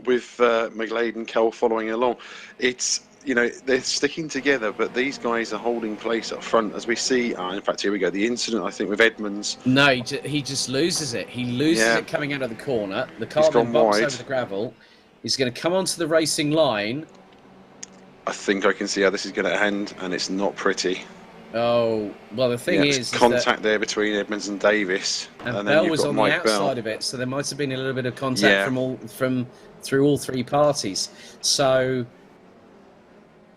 with McGlade and Kell following along. It's, you know, they're sticking together, but these guys are holding place up front, as we see. In fact, here we go. The incident, I think, with Edmonds. No, he just loses it. He loses it coming out of the corner. The car then bumps over the gravel. He's going to come onto the racing line. I think I can see how this is going to end, and it's not pretty. Oh, well, the thing is contact there between Edmonds and Davis, and Bell was on the outside of it, so there might have been a little bit of contact through all 3 parties. So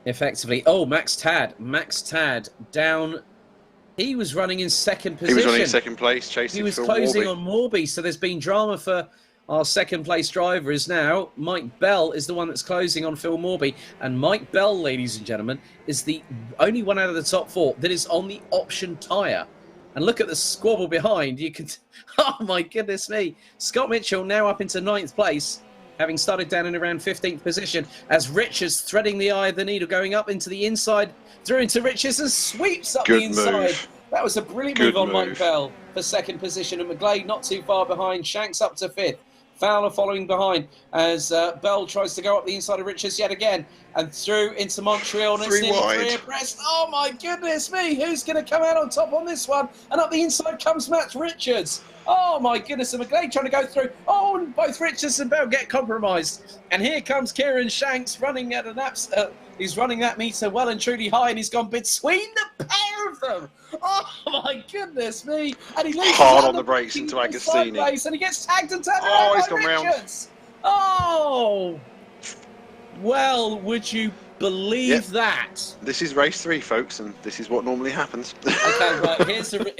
effectively, Max Tad down. He was running in 2nd position. He was running in 2nd place, chasing. He was closing on Morby, so there's been drama for our 2nd place driver. Is now Mike Bell is the one that's closing on Phil Morby, and Mike Bell, ladies and gentlemen, is the only one out of the top 4 that is on the option tyre. And look at the squabble behind. You can, oh my goodness me! Scott Mitchell now up into 9th place, having started down in around 15th position, as Richards threading the eye of the needle, going up into the inside, through into Richards and sweeps up the inside. Move. That was a brilliant move on Mike Bell for 2nd position, and McGlade not too far behind. Shanks up to 5th. Fowler following behind as Bell tries to go up the inside of Richards yet again and through into Montreal. And 3 wide. Abreast. Oh my goodness me! Who's going to come out on top on this one? And up the inside comes Matt Richards. Oh my goodness! And McGlade trying to go through. Oh, and both Richards and Bell get compromised. And here comes Kieran Shanks running at an he's running that meter well and truly high, and he's gone between the pair of them. Oh my goodness me! And he loses hard on the brakes into Agostini, and he gets tagged and turned around. He's gone round. Oh, well, would you believe that? This is race 3, folks, and this is what normally happens. Okay, right.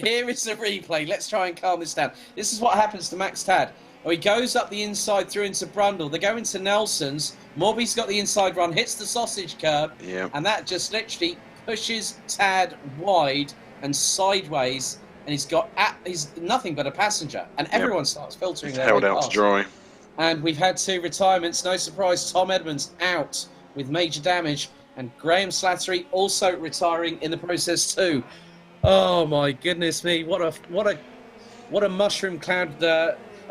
Here is the replay. Let's try and calm this down. This is what happens to Max Tad. He goes up the inside through into Brundle. They go into Nelson's. Morby's got the inside run, hits the sausage curb, and that just literally pushes Tad wide and sideways. And he's nothing but a passenger, and everyone starts filtering their held out to dry. And we've had 2 retirements. No surprise, Tom Edmonds out with major damage, and Graham Slattery also retiring in the process too. Oh my goodness me! What a mushroom cloud.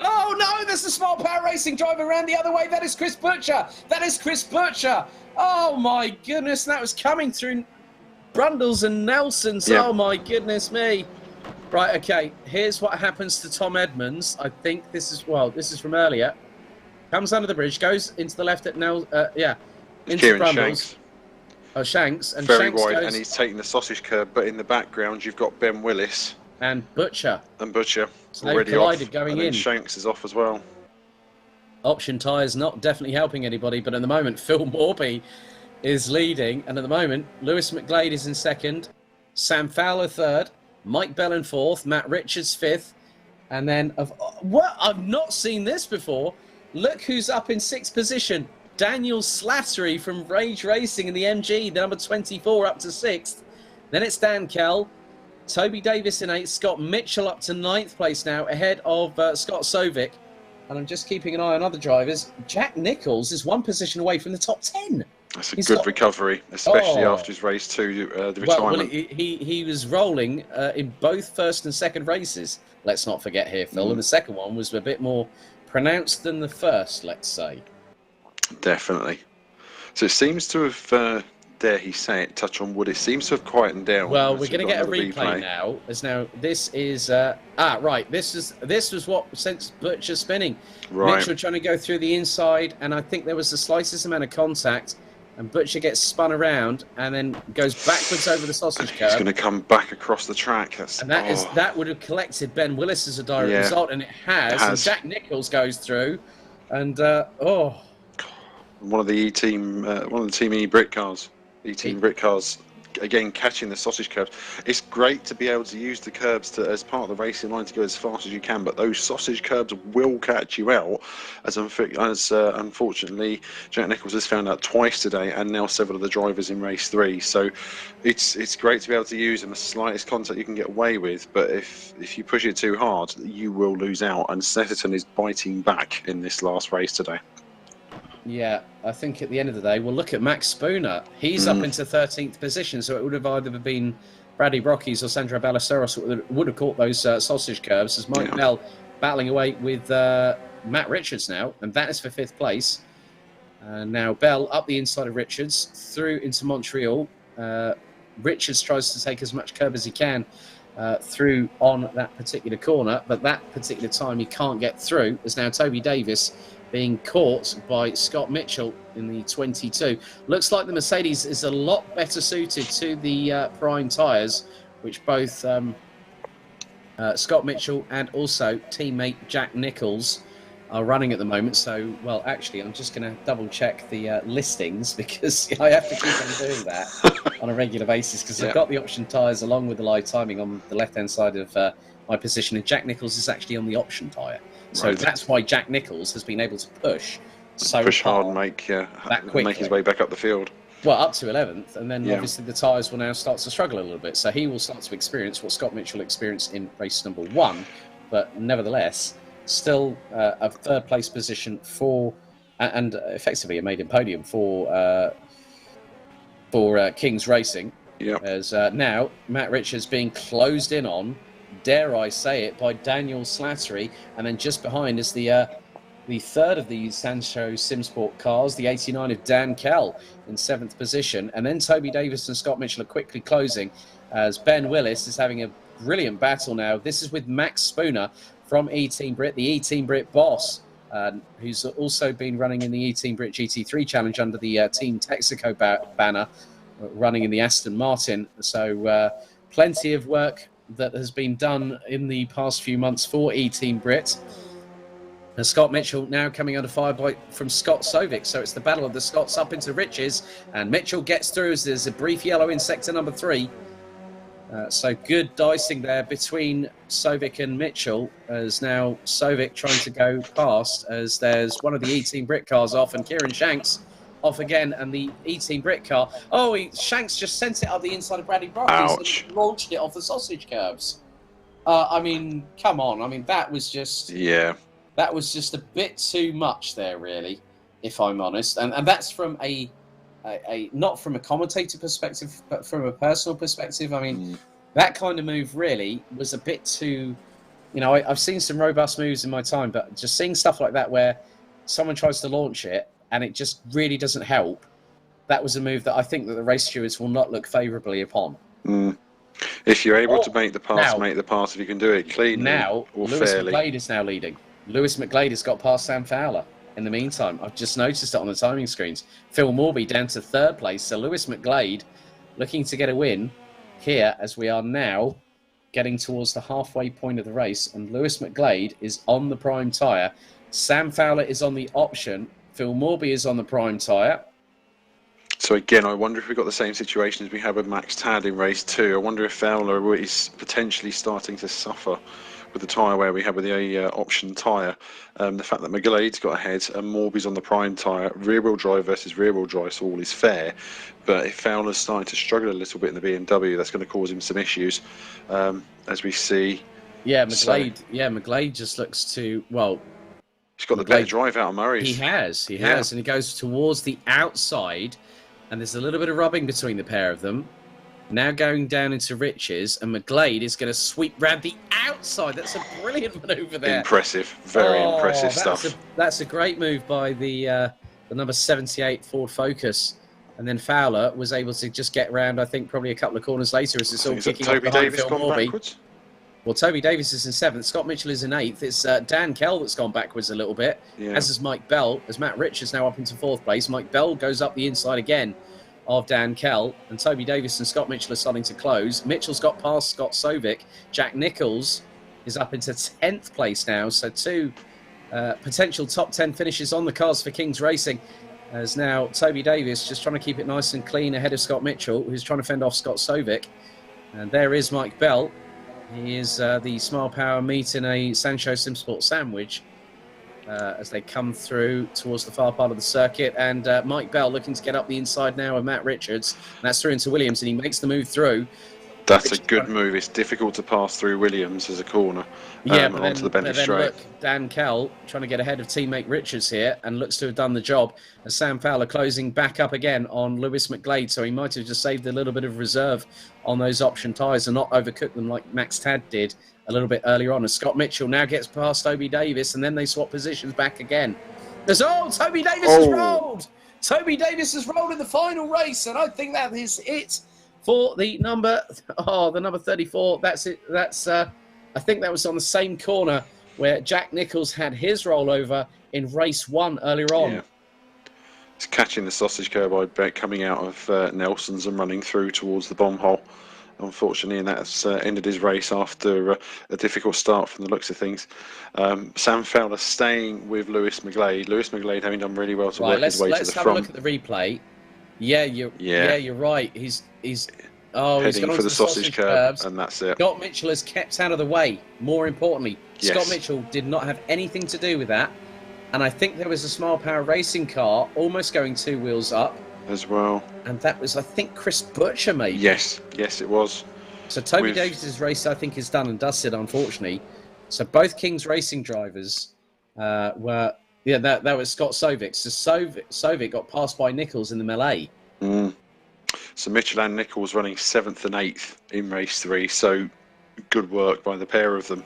Oh no! There's a small power racing driver around the other way. That is Chris Butcher. Oh my goodness! That was coming through Brundles and Nelsons. Oh my goodness me! Right, okay. Here's what happens to Tom Edmonds. I think this is from earlier. Comes under the bridge, goes into the left at now. Into Kieran Brumbles. Shanks. Shanks. And Very Shanks wide, goes, and he's taking the sausage curb, but in the background you've got Ben Willis and Butcher. So already off. Going and in. Shanks is off as well. Option tyres not definitely helping anybody, but at the moment Phil Morby is leading, and at the moment Lewis McGlade is in second, Sam Fowler third, Mike Bell in fourth, Matt Richards fifth, and then I've not seen this before. Look who's up in sixth position. Daniel Slattery from Rage Racing in the MG, the number 24 up to sixth. Then it's Dan Kell, Toby Davis in eighth, Scott Mitchell up to ninth place now, ahead of Scott Sovic. And I'm just keeping an eye on other drivers. Jack Nichols is one position away from the top 10. That's a good recovery, especially after his race 2, the retirement. Well, he was rolling in both first and second races. Let's not forget here, Phil. And the second one was a bit more pronounced than the first, let's say. Definitely. So it seems to have, dare he say it, touch on wood, it seems to have quietened down. Well, we're going to get a replay now. As now, this is right. This was what sent Butcher spinning. Right. Mitchell trying to go through the inside, and I think there was the slightest amount of contact. And Butcher gets spun around and then goes backwards over the sausage curb. He's going to come back across the track. That would have collected Ben Willis as a direct result, and it has. And Jack Nichols goes through, and one of the Team E Brit cars. E-Team Brit cars, again, catching the sausage curbs. It's great to be able to use the curbs as part of the racing line to go as fast as you can, but those sausage curbs will catch you out, as unfortunately Jack Nichols has found out twice today, and now several of the drivers in race 3. So it's great to be able to use them, the slightest contact you can get away with, but if you push it too hard, you will lose out, and Snetterton is biting back in this last race today. Yeah, I think at the end of the day, we'll look at Max Spooner. He's up into 13th position, so it would have either been Bradley Brockies or Sandro Ballesteros would have caught those sausage curves, as Mike Bell battling away with Matt Richards now, and that is for 5th place. Now Bell up the inside of Richards, through into Montreal. Richards tries to take as much curb as he can through on that particular corner, but that particular time he can't get through, as now Toby Davis being caught by Scott Mitchell in the 22. Looks like the Mercedes is a lot better suited to the prime tyres, which both Scott Mitchell and also teammate Jack Nichols are running at the moment. So, well, actually, I'm just going to double check the listings, because I have to keep on doing that on a regular basis, because I've got the option tyres along with the live timing on the left-hand side of my position, and Jack Nichols is actually on the option tyre. So that's why Jack Nichols has been able to push hard and make his way back up the field. Well, up to 11th, and then obviously the tyres will now start to struggle a little bit. So he will start to experience what Scott Mitchell experienced in race number 1, but nevertheless, still a 3rd place position for, and effectively a maiden podium for King's Racing. As now Matt Richards being closed in on, dare I say it, by Daniel Slattery, and then just behind is the 3rd of the Sancho Simsport cars, the 89 of Dan Kell in 7th position, and then Toby Davis and Scott Mitchell are quickly closing, as Ben Willis is having a brilliant battle now. This is with Max Spooner from E-Team Brit, the E-Team Brit boss, who's also been running in the E-Team Brit GT3 Challenge under the Team Texaco banner, running in the Aston Martin. So plenty of work that has been done in the past few months for E-Team Brit. And Scott Mitchell now coming under fire from Scott Sovic. So it's the battle of the Scots up into Riches, and Mitchell gets through as there's a brief yellow in sector number 3. So good dicing there between Sovic and Mitchell, as now Sovic trying to go past, as there's one of the E-Team Brit cars off, and Kieran Shanks off again, and the E-Team Brit car. Shanks just sent it up the inside of Bradley Brockies and launched it off the sausage curves. I mean, come on. I mean, that was just a bit too much there, really, if I'm honest. And that's from a not from a commentator perspective, but from a personal perspective. I mean, that kind of move really was a bit too. I've seen some robust moves in my time, but just seeing stuff like that where someone tries to launch it and it just really doesn't help, that was a move that I think that the race stewards will not look favourably upon. If you're able to make the pass, now, make the pass. If you can do it cleanly now or Lewis fairly. McGlade is now leading. Lewis McGlade has got past Sam Fowler. In the meantime, I've just noticed it on the timing screens. Phil Morby down to third place. So Lewis McGlade looking to get a win here as we are now getting towards the halfway point of the race. And Lewis McGlade is on the prime tyre. Sam Fowler is on the option. Phil Morby is on the prime tyre. So again, I wonder if we've got the same situation as we had with Max Tad in race 2. I wonder if Fowler is potentially starting to suffer with the tyre where we had with the option tyre. The fact that McGlade's got ahead and Morby's on the prime tyre, rear-wheel drive versus rear-wheel drive, so all is fair. But if Fowler's starting to struggle a little bit in the BMW, that's going to cause him some issues, as we see. Yeah, McGlade just looks to, well... He's got the better drive out of Murray's. He has, and he goes towards the outside, and there's a little bit of rubbing between the pair of them. Now going down into Riches, and McGlade is going to sweep round the outside. That's a brilliant manoeuvre there. Impressive, very impressive stuff. That's a great move by the number 78 Ford Focus. And then Fowler was able to just get round, I think, probably a couple of corners later as it's all kicking off behind Phil Morby. Well, Toby Davis is in 7th. Scott Mitchell is in 8th. It's Dan Kell that's gone backwards a little bit, as is Mike Bell. As Matt Richards now up into 4th place. Mike Bell goes up the inside again of Dan Kell, and Toby Davis and Scott Mitchell are starting to close. Mitchell's got past Scott Sovic. Jack Nichols is up into 10th place now, so 2 potential top 10 finishes on the cards for Kings Racing, as now Toby Davis just trying to keep it nice and clean ahead of Scott Mitchell, who's trying to fend off Scott Sovic. And there is Mike Bell. He is the Smile Power meat in a Sancho Simsport sandwich as they come through towards the far part of the circuit. And Mike Bell looking to get up the inside now of Matt Richards. And that's through into Williams, and he makes the move through. That's a good move. It's difficult to pass through Williams as a corner onto the Bentley straight. Look, Dan Kell trying to get ahead of teammate Richards here and looks to have done the job. As Sam Fowler closing back up again on Lewis McGlade, so he might have just saved a little bit of reserve on those option tyres and not overcooked them like Max Tad did a little bit earlier on. As Scott Mitchell now gets past Toby Davis, and then they swap positions back again. Toby Davis has rolled! Toby Davis has rolled in the final race, and I think that is it for the number 34. That's it. I think that was on the same corner where Jack Nichols had his rollover in race 1 earlier on. Yeah. It's catching the sausage curb, I bet, coming out of Nelson's and running through towards the bomb hole, unfortunately, and that's ended his race after a difficult start from the looks of things. Sam Fowler staying with Lewis McGlade. Lewis McGlade having done really well to work his way to the front. Let's have a look at the replay. Yeah, you're right. He's heading for the sausage curb, and that's it. Scott Mitchell has kept out of the way. More importantly, yes. Scott Mitchell did not have anything to do with that. And I think there was a Smile Power racing car almost going 2 wheels up as well. And that was, I think, Chris Butcher, maybe. Yes, it was. So Toby Davis's race, I think, is done and dusted, unfortunately. So both Kings Racing drivers were... Yeah, that was Scott Sovic. So Sovic got passed by Nichols in the melee. So Mitchell and Nichols running 7th and 8th in race 3. So good work by the pair of them,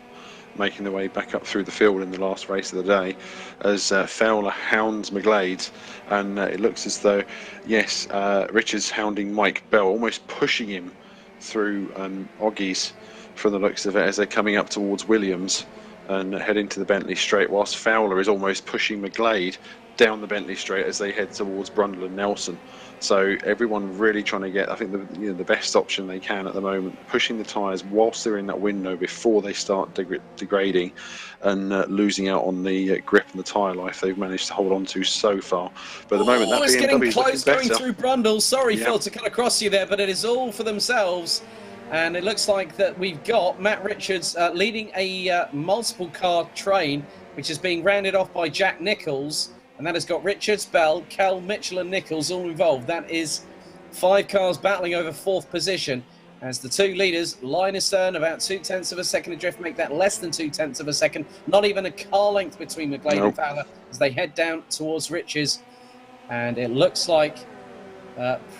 making their way back up through the field in the last race of the day, as Fowler hounds McGlade, and it looks as though, yes, Richards hounding Mike Bell, almost pushing him through Oggies from the looks of it as they're coming up towards Williams and heading to the Bentley straight, whilst Fowler is almost pushing McGlade down the Bentley straight as they head towards Brundle and Nelson. So everyone really trying to get, I think, the best option they can at the moment, pushing the tyres whilst they're in that window before they start degrading and losing out on the grip and the tyre life they've managed to hold on to so far. But at the moment, that BMW is getting close going through Brundle. Sorry, Phil, to cut across you there, but it is all for themselves. And it looks like that we've got Matt Richards leading a multiple car train, which is being rounded off by Jack Nichols. And that has got Richards, Bell, Kell, Mitchell and Nichols all involved. That is 5 cars battling over 4th position as the 2 leaders, line astern, about 0.2 of a second adrift, make that less than 0.2 of a second. Not even a car length between McGlade and Fowler as they head down towards Riches. And it looks like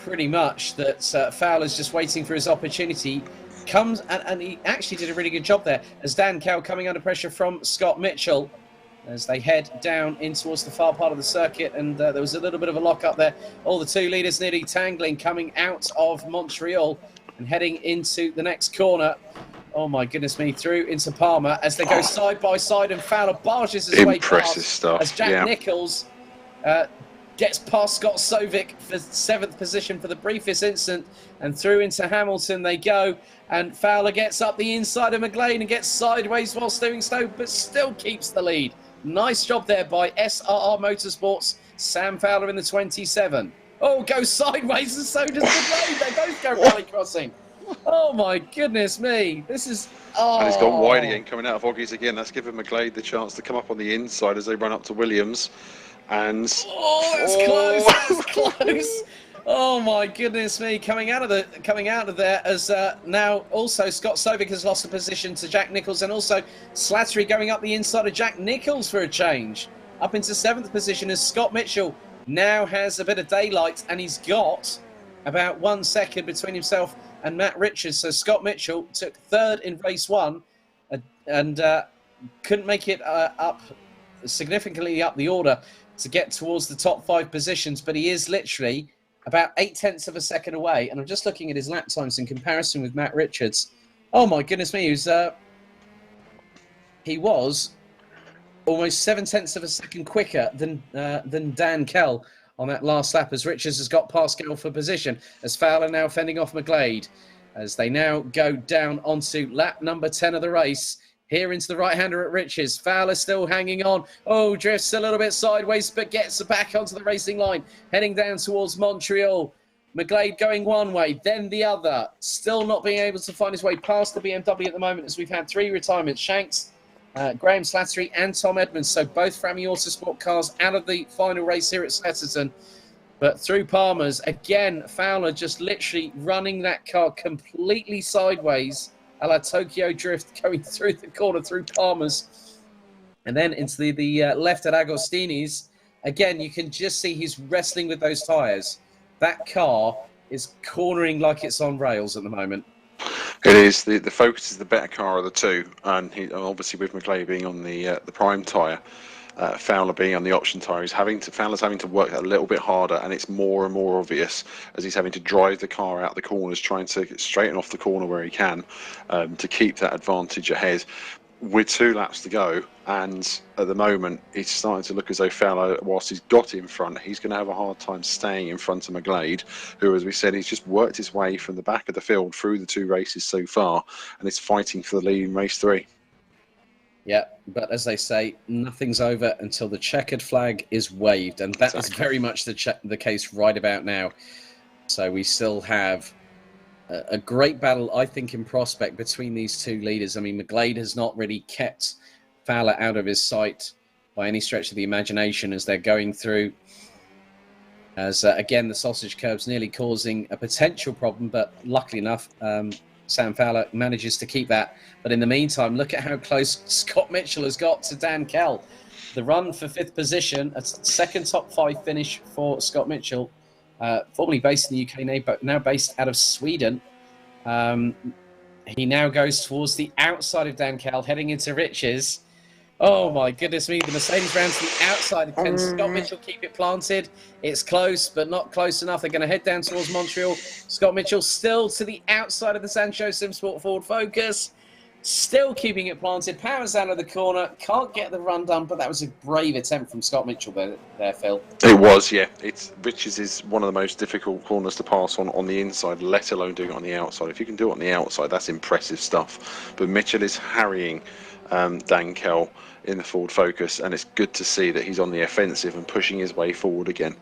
pretty much that Fowler's just waiting for his opportunity. Comes, and he actually did a really good job there as Dan Kell coming under pressure from Scott Mitchell as they head down in towards the far part of the circuit, and there was a little bit of a lock up there. All the 2 leaders nearly tangling coming out of Montreal. and heading into the next corner. Oh my goodness me, through into Palmer as they go side by side, and Fowler barges his way Impressive past stuff, as Jack Nichols gets past Scott Sovic for 7th position for the briefest instant, and through into Hamilton they go, and Fowler gets up the inside of McGlade and gets sideways whilst doing so, but still keeps the lead. Nice job there by SRR Motorsports. Sam Fowler in the 27. Oh, goes sideways, and so does McGlade. They both go rally crossing. Oh my goodness me! This is and he's gone wide again, coming out of Oggies again. That's given McGlade the chance to come up on the inside as they run up to Williams. And that's close. Oh my goodness me! Coming out of there as now also Scott Sovic has lost a position to Jack Nichols, and also Slattery going up the inside of Jack Nichols for a change, up into 7th position as Scott Mitchell now has a bit of daylight, and he's got about 1 second between himself and Matt Richards. So Scott Mitchell took 3rd in race 1 and couldn't make it up significantly up the order to get towards the top 5 positions, but he is literally about 0.8 of a second away. And I'm just looking at his lap times in comparison with Matt Richards. Oh my goodness me, he was almost 0.7 of a second quicker than Dan Kell on that last lap, as Richards has got past Kell for position, as Fowler now fending off McGlade, as they now go down onto lap number 10 of the race. Here into the right-hander at Richards. Fowler still hanging on. Oh, drifts a little bit sideways, but gets back onto the racing line. Heading down towards Montreal. McGlade going one way, then the other. Still not being able to find his way past the BMW at the moment, as we've had 3 retirements. Shanks, Graham Slattery and Tom Edmonds. So both Frammy Autosport cars out of the final race here at Snetterton. But through Palmer's, again, Fowler just literally running that car completely sideways, a la Tokyo Drift, going through the corner through Palmer's. And then into the left at Agostini's. Again, you can just see he's wrestling with those tyres. That car is cornering like it's on rails at the moment. It is. The Focus is the better car of the two, and obviously with McGlade being on the prime tyre, Fowler being on the option tyre, Fowler's having to work a little bit harder, and it's more and more obvious as he's having to drive the car out the corners, trying to straighten off the corner where he can to keep that advantage ahead. With 2 laps to go, and at the moment it's starting to look as though Fowler, whilst he's got in front, he's going to have a hard time staying in front of McGlade, who, as we said, he's just worked his way from the back of the field through the 2 races so far, and is fighting for the lead in race 3. Yeah, but as they say, nothing's over until the checkered flag is waved, and that is very much the case right about now. So we still have a great battle, I think, in prospect between these 2 leaders. I mean, McGlade has not really kept Fowler out of his sight by any stretch of the imagination as they're going through. As, again, the sausage curb's nearly causing a potential problem, but luckily enough, Sam Fowler manages to keep that. But in the meantime, look at how close Scott Mitchell has got to Dan Kell. The run for 5th position, a second top 5 finish for Scott Mitchell. Formerly based in the UK, but now based out of Sweden. He now goes towards the outside of Dan Kell, heading into Richards. Oh my goodness me, the Mercedes round to the outside. Can Scott Mitchell keep it planted? It's close, but not close enough. They're going to head down towards Montreal. Scott Mitchell still to the outside of the Sancho Simsport Ford Focus. Still keeping it planted. Powers out of the corner. Can't get the run done, but that was a brave attempt from Scott Mitchell there, Phil. It was, yeah. Richards is one of the most difficult corners to pass on the inside, let alone doing it on the outside. If you can do it on the outside, that's impressive stuff. But Mitchell is harrying Dan Kell in the Ford Focus, and it's good to see that he's on the offensive and pushing his way forward again.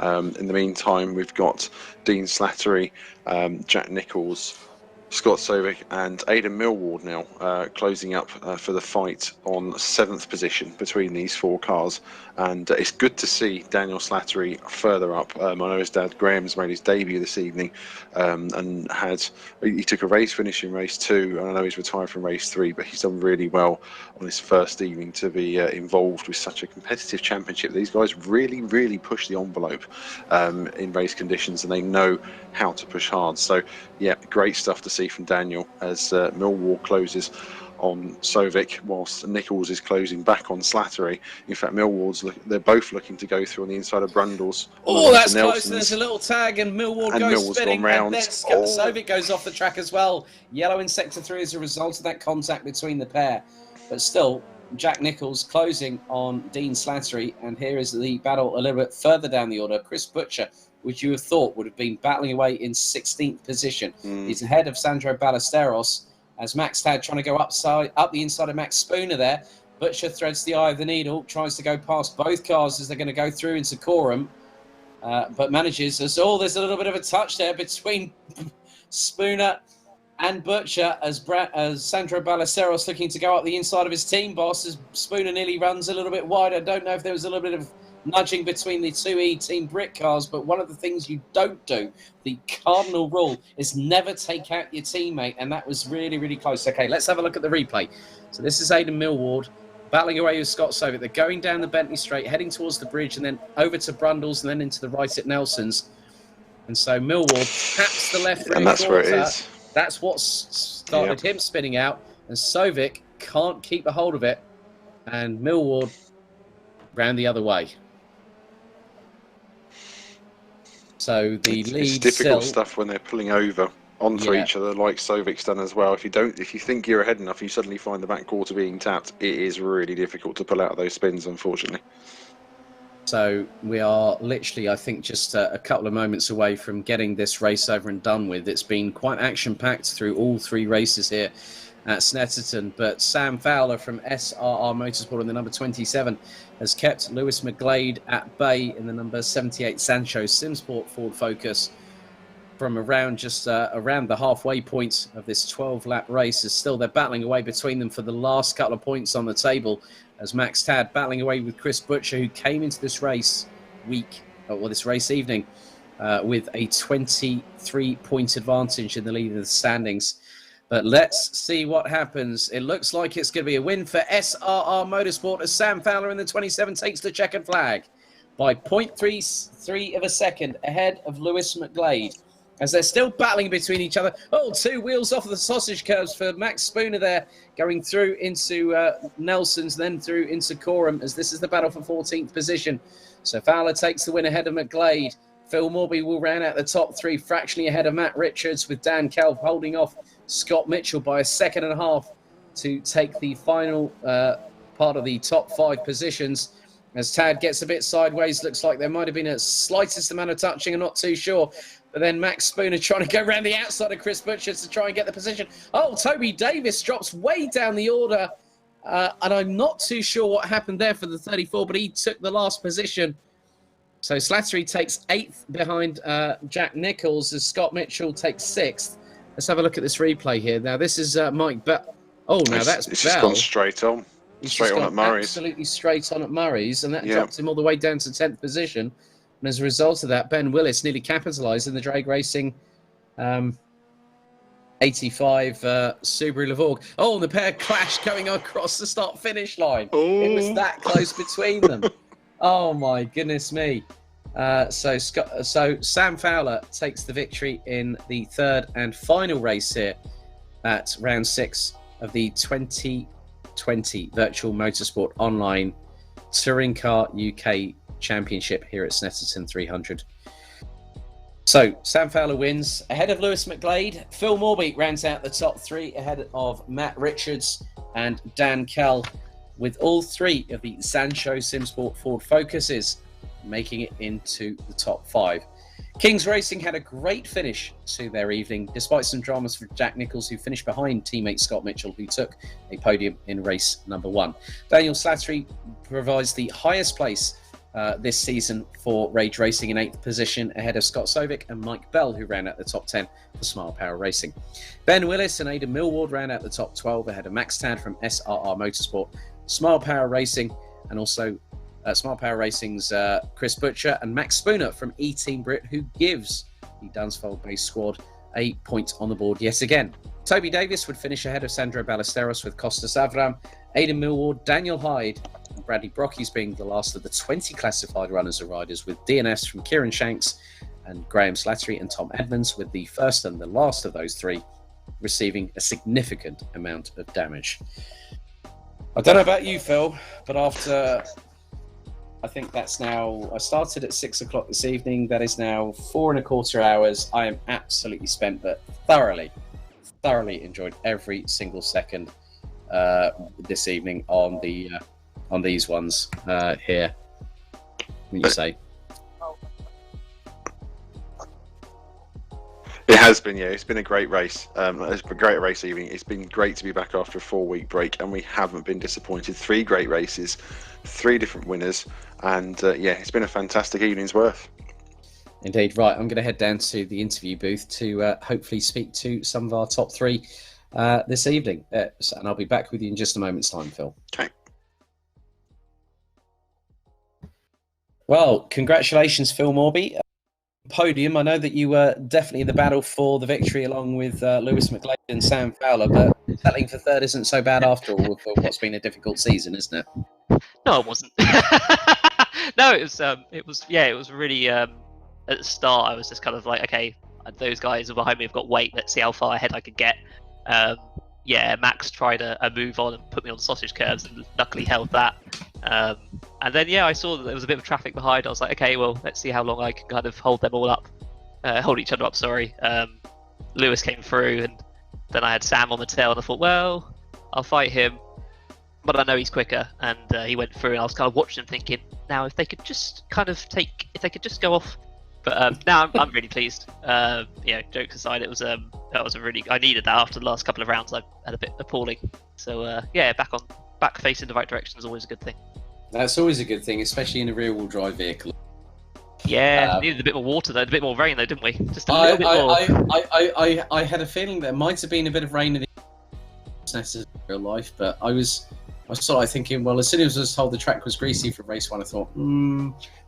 In the meantime, we've got Dean Slattery, Jack Nichols, Scott Sovic and Aidan Millward now closing up for the fight on 7th position between these 4 cars, and it's good to see Daniel Slattery further up. I know his dad Graham's made his debut this evening, and he took a race finish in race 2, and I know he's retired from race 3, but he's done really well on his first evening to be involved with such a competitive championship. These guys really push the envelope in race conditions, and they know how to push hard. So yeah, great stuff to see from Daniel as Millwall closes on Sovic, whilst Nichols is closing back on Slattery. In fact, they're both looking to go through on the inside of Brundles. Oh, that's close. There's a little tag, and Millwall goes spinning, round. And then Sovic goes off the track as well. Yellow in sector 3 as a result of that contact between the pair. But still, Jack Nichols closing on Dean Slattery, and here is the battle a little bit further down the order. Chris Butcher, which you have thought would have been battling away in 16th position. He's ahead of Sandro Ballesteros, as Max Tad trying to go up the inside of Max Spooner there. Butcher threads the eye of the needle, tries to go past both cars as they're going to go through into Coram, but manages. There's a little bit of a touch there between Spooner and Butcher as Sandro Ballesteros looking to go up the inside of his team boss as Spooner nearly runs a little bit wide. I don't know if there was a little bit of nudging between the 2E Team Brit cars, but one of the things you don't do, the cardinal rule, is never take out your teammate, and that was really, really close. Okay, let's have a look at the replay. So this is Aidan Millward battling away with Scott Sovic. They're going down the Bentley Straight, heading towards the bridge, and then over to Brundles, and then into the right at Nelson's. And so Millward taps the left rear and that's quarter. where it is. That's what started him spinning out, and Sovic can't keep a hold of it, and Millward ran the other way. So it's difficult stuff when they're pulling over onto each other, like Sovic's done as well. If you think you're ahead enough, you suddenly find the back quarter being tapped. It is really difficult to pull out of those spins, unfortunately. So we are literally, I think, just a couple of moments away from getting this race over and done with. It's been quite action-packed through all 3 races here at Snetterton, but Sam Fowler from SRR Motorsport in the number 27 has kept Lewis McGlade at bay in the number 78 Sancho Simsport Ford Focus from around around the halfway point of this 12-lap race. As still they're battling away between them for the last couple of points on the table, as Max Tad battling away with Chris Butcher, who came into this race this race evening with a 23-point advantage in the lead of the standings. But let's see what happens. It looks like it's going to be a win for SRR Motorsport as Sam Fowler in the 27 takes the checkered flag by 0.33 of a second ahead of Lewis McGlade, as they're still battling between each other. Oh, 2 wheels off of the sausage curves for Max Spooner there, going through into Nelson's, then through into Coram, as this is the battle for 14th position. So Fowler takes the win ahead of McGlade. Phil Morby will round out the top 3, fractionally ahead of Matt Richards, with Dan Kelv holding off Scott Mitchell by 1.5 seconds to take the final part of the top 5 positions. As Tad gets a bit sideways, looks like there might have been a slightest amount of touching, I'm not too sure. But then Max Spooner trying to go around the outside of Chris Butcher to try and get the position. Oh, Toby Davis drops way down the order. And I'm not too sure what happened there for the 34, but he took the last position. So Slattery takes 8th behind Jack Nichols, as Scott Mitchell takes 6th. Let's have a look at this replay here. Now, this is Mike Bell. Oh, now that's Bell. It's just gone straight on. Straight on at Murray's. Absolutely straight on at Murray's, and that dropped him all the way down to 10th position. And as a result of that, Ben Willis nearly capitalised in the drag racing 85 Subaru Levorg. Oh, and the pair clashed going across the start-finish line. Oh. It was that close between them. Oh, my goodness me. So Sam Fowler takes the victory in the 3rd and final race here at round 6 of the 2020 Virtual Motorsport Online Touring Car UK Championship here at Snetterton 300. So Sam Fowler wins ahead of Lewis McGlade. Phil Morby rounds out the top 3 ahead of Matt Richards and Dan Kell, with all 3 of the Sancho Simsport Ford Focuses making it into the top 5. Kings Racing had a great finish to their evening, despite some dramas for Jack Nichols, who finished behind teammate Scott Mitchell, who took a podium in race number 1. Daniel Slattery provides the highest place this season for Rage Racing in 8th position, ahead of Scott Sovic and Mike Bell, who ran out the top 10 for Smile Power Racing. Ben Willis and Aidan Millward ran out the top 12, ahead of Max Tad from SRR Motorsport, Smile Power Racing, and also Smile Power Racing's Chris Butcher and Max Spooner from E-Team Brit, who gives the Dunsfold-based squad a point on the board yet again. Toby Davis would finish ahead of Sandro Ballesteros with Costas Avram, Aidan Millward, Daniel Hyde, and Bradley Brockes being the last of the 20 classified runners and riders, with DNFs from Kieran Shanks and Graham Slattery and Tom Edmonds, with the first and the last of those 3 receiving a significant amount of damage. I don't know about you, Phil, but after, I think that's now, I started at 6 o'clock this evening. That is now 4.25 hours. I am absolutely spent, but thoroughly enjoyed every single second this evening on these ones here. What do you say? It has been, yeah. It's been a great race. It's been a great race evening. It's been great to be back after a 4-week break, and we haven't been disappointed. 3 great races, 3 different winners, and yeah, it's been a fantastic evening's worth. Indeed. Right, I'm going to head down to the interview booth to hopefully speak to some of our top 3 this evening, and I'll be back with you in just a moment's time, Phil. Okay. Well, congratulations, Phil Morby. Podium. I know that you were definitely in the battle for the victory along with Lewis McGlade and Sam Fowler, but settling for third isn't so bad after all for what's been a difficult season, isn't it? No, it wasn't. No, it was really at the start I was just kind of like, okay, those guys are behind me have got weight, let's see how far ahead I could get. Max tried a move on and put me on sausage curves and luckily held that. And then, I saw that there was a bit of traffic behind. I was like, okay, well, let's see how long I can kind of hold them all up, hold each other up, sorry. Lewis came through, and then I had Sam on the tail, and I thought, well, I'll fight him, but I know he's quicker, and he went through, and I was kind of watching him thinking, now, if they could just go off. But now I'm really pleased. Jokes aside, it was a really, I needed that after the last couple of rounds. I had a bit appalling. So back facing the right direction is always a good thing. That's always a good thing, especially in a rear-wheel drive vehicle. Yeah, needed a bit more water though, a bit more rain though, didn't we? Just a little bit more. I had a feeling there might have been a bit of rain in the Snetterton in real life, but I was sort of thinking, well, as soon as I was told the track was greasy for race 1, I thought,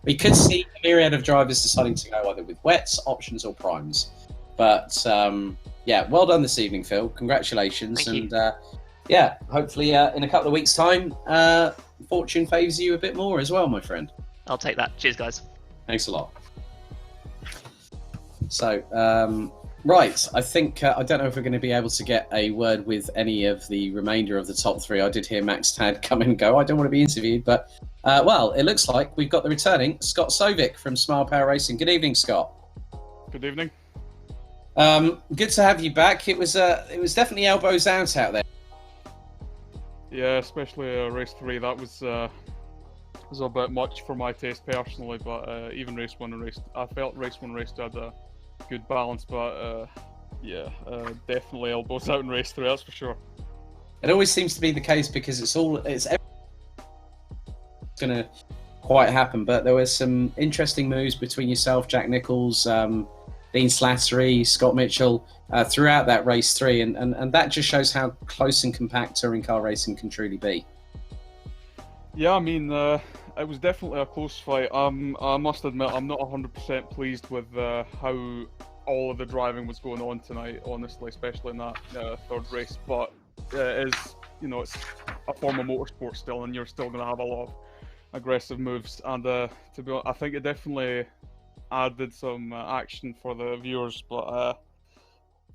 we could see a myriad of drivers deciding to go either with wets, options, or primes. But well done this evening, Phil. Congratulations. Thank you. Hopefully in a couple of weeks' time, fortune favours you a bit more as well, my friend. I'll take that. Cheers, guys. Thanks a lot. So, right, I think, I don't know if we're going to be able to get a word with any of the remainder of the top 3. I did hear Max Tad come and go. I don't want to be interviewed, but, it looks like we've got the returning Scott Sovic from Smile Power Racing. Good evening, Scott. Good evening. Good to have you back. It was definitely elbows out there. Yeah, especially race 3. That was a bit much for my taste personally, but even race 1 I felt race 1 race 2 had a good balance, but definitely elbows out in race 3, that's for sure. It always seems to be the case because it's going to quite happen, but there were some interesting moves between yourself, Jack Nichols, Dean Slattery, Scott Mitchell throughout that race 3, and that just shows how close and compact touring car racing can truly be. Yeah, I mean, it was definitely a close fight. I must admit, I'm not 100% pleased with how all of the driving was going on tonight, honestly, especially in that third race. But it is, it's a form of motorsport still, and you're still going to have a lot of aggressive moves. And to be honest, I think it definitely added some action for the viewers. But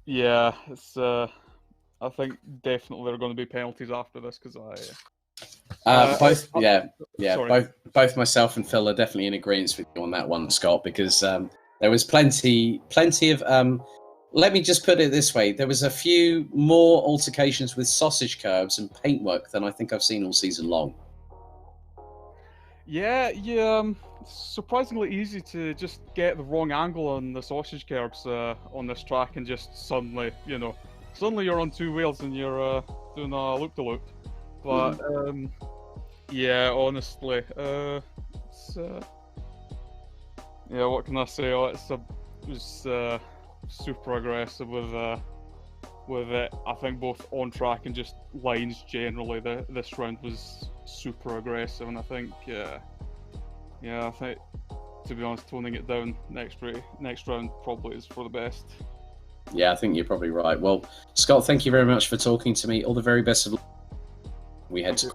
it's I think definitely there are going to be penalties after this because both myself and Phil are definitely in agreement with you on that one, Scott, because there was plenty of let me just put it this way, there was a few more altercations with sausage curves and paintwork than I think I've seen all season long. Yeah, it's surprisingly easy to just get the wrong angle on the sausage curbs on this track and just suddenly you're on 2 wheels and you're doing a loop-to-loop. But honestly, it's what can I say? It was super aggressive with it. I think both on track and just lines generally. This round was super aggressive, and I think I think, to be honest, toning it down next round probably is for the best. Yeah, I think you're probably right. Well, Scott, thank you very much for talking to me. All the very best of luck. We had to.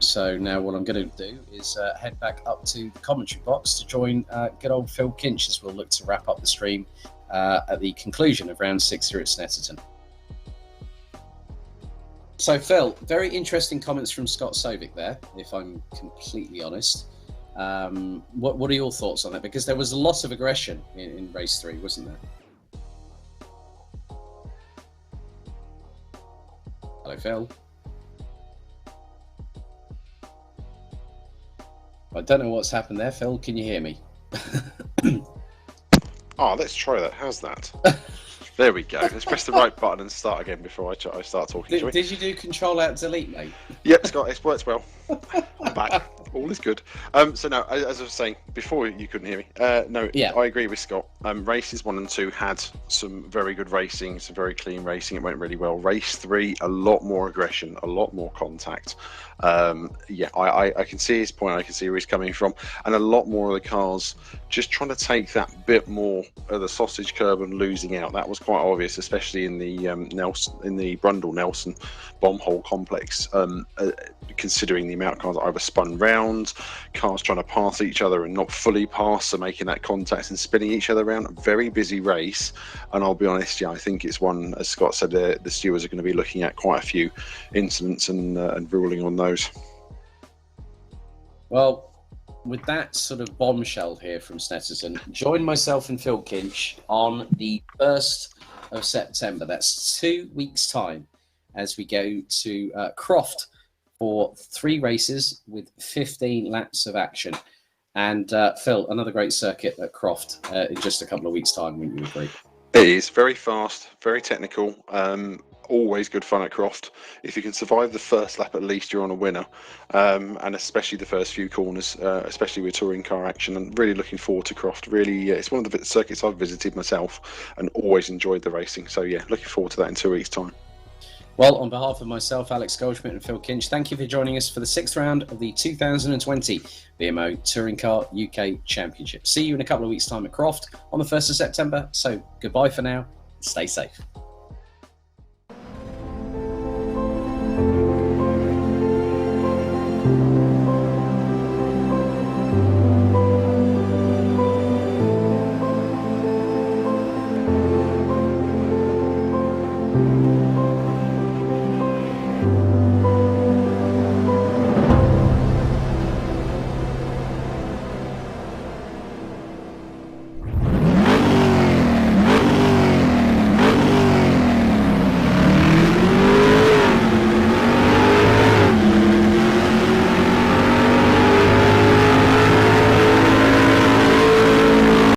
So now what I'm going to do is head back up to the commentary box to join good old Phil Kinch as we'll look to wrap up the stream at the conclusion of round 6 here at Snetterton. So, Phil, very interesting comments from Scott Sovic there, if I'm completely honest. What are your thoughts on that? Because there was a lot of aggression in race 3, wasn't there? Hello, Phil. I don't know what's happened there. Phil, can you hear me? Oh, let's try that. How's that? There we go. Let's press the right button and start again before I start talking. Did you do Control-Alt-Delete, mate? Yep, Scott, it works well. I'm back. All is good. So no, as I was saying before, you couldn't hear me. I agree with Scott. Races 1 and 2 had some very good racing, some very clean racing. It went really well. Race 3, a lot more aggression, a lot more contact. I can see his point. I can see where he's coming from, and a lot more of the cars just trying to take that bit more of the sausage curb and losing out. That was quite obvious, especially in the Brundle Nelson bomb hole complex. Considering the amount of cars that either spun round, cars trying to pass each other and not fully pass, so making that contact and spinning each other around. A very busy race, and I'll be honest, I think it's one, as Scott said, the stewards are going to be looking at quite a few incidents and ruling on those. Well, with that sort of bombshell here from Snetterton, join myself and Phil Kinch on the 1st of September. That's 2 weeks' time as we go to Croft for 3 races with 15 laps of action. And Phil, another great circuit at Croft in just a couple of weeks' time, wouldn't you agree? It is very fast, very technical. Always good fun at Croft. If you can survive the first lap, at least you're on a winner. And especially the first few corners, especially with touring car action. And really looking forward to Croft. Really, it's one of the circuits I've visited myself and always enjoyed the racing. So yeah, looking forward to that in 2 weeks' time. Well, on behalf of myself, Alex Goldschmidt and Phil Kinch, thank you for joining us for the 6th round of the 2020 VMO Touring Car UK Championship. See you in a couple of weeks' time at Croft on the 1st of September. So goodbye for now. Stay safe.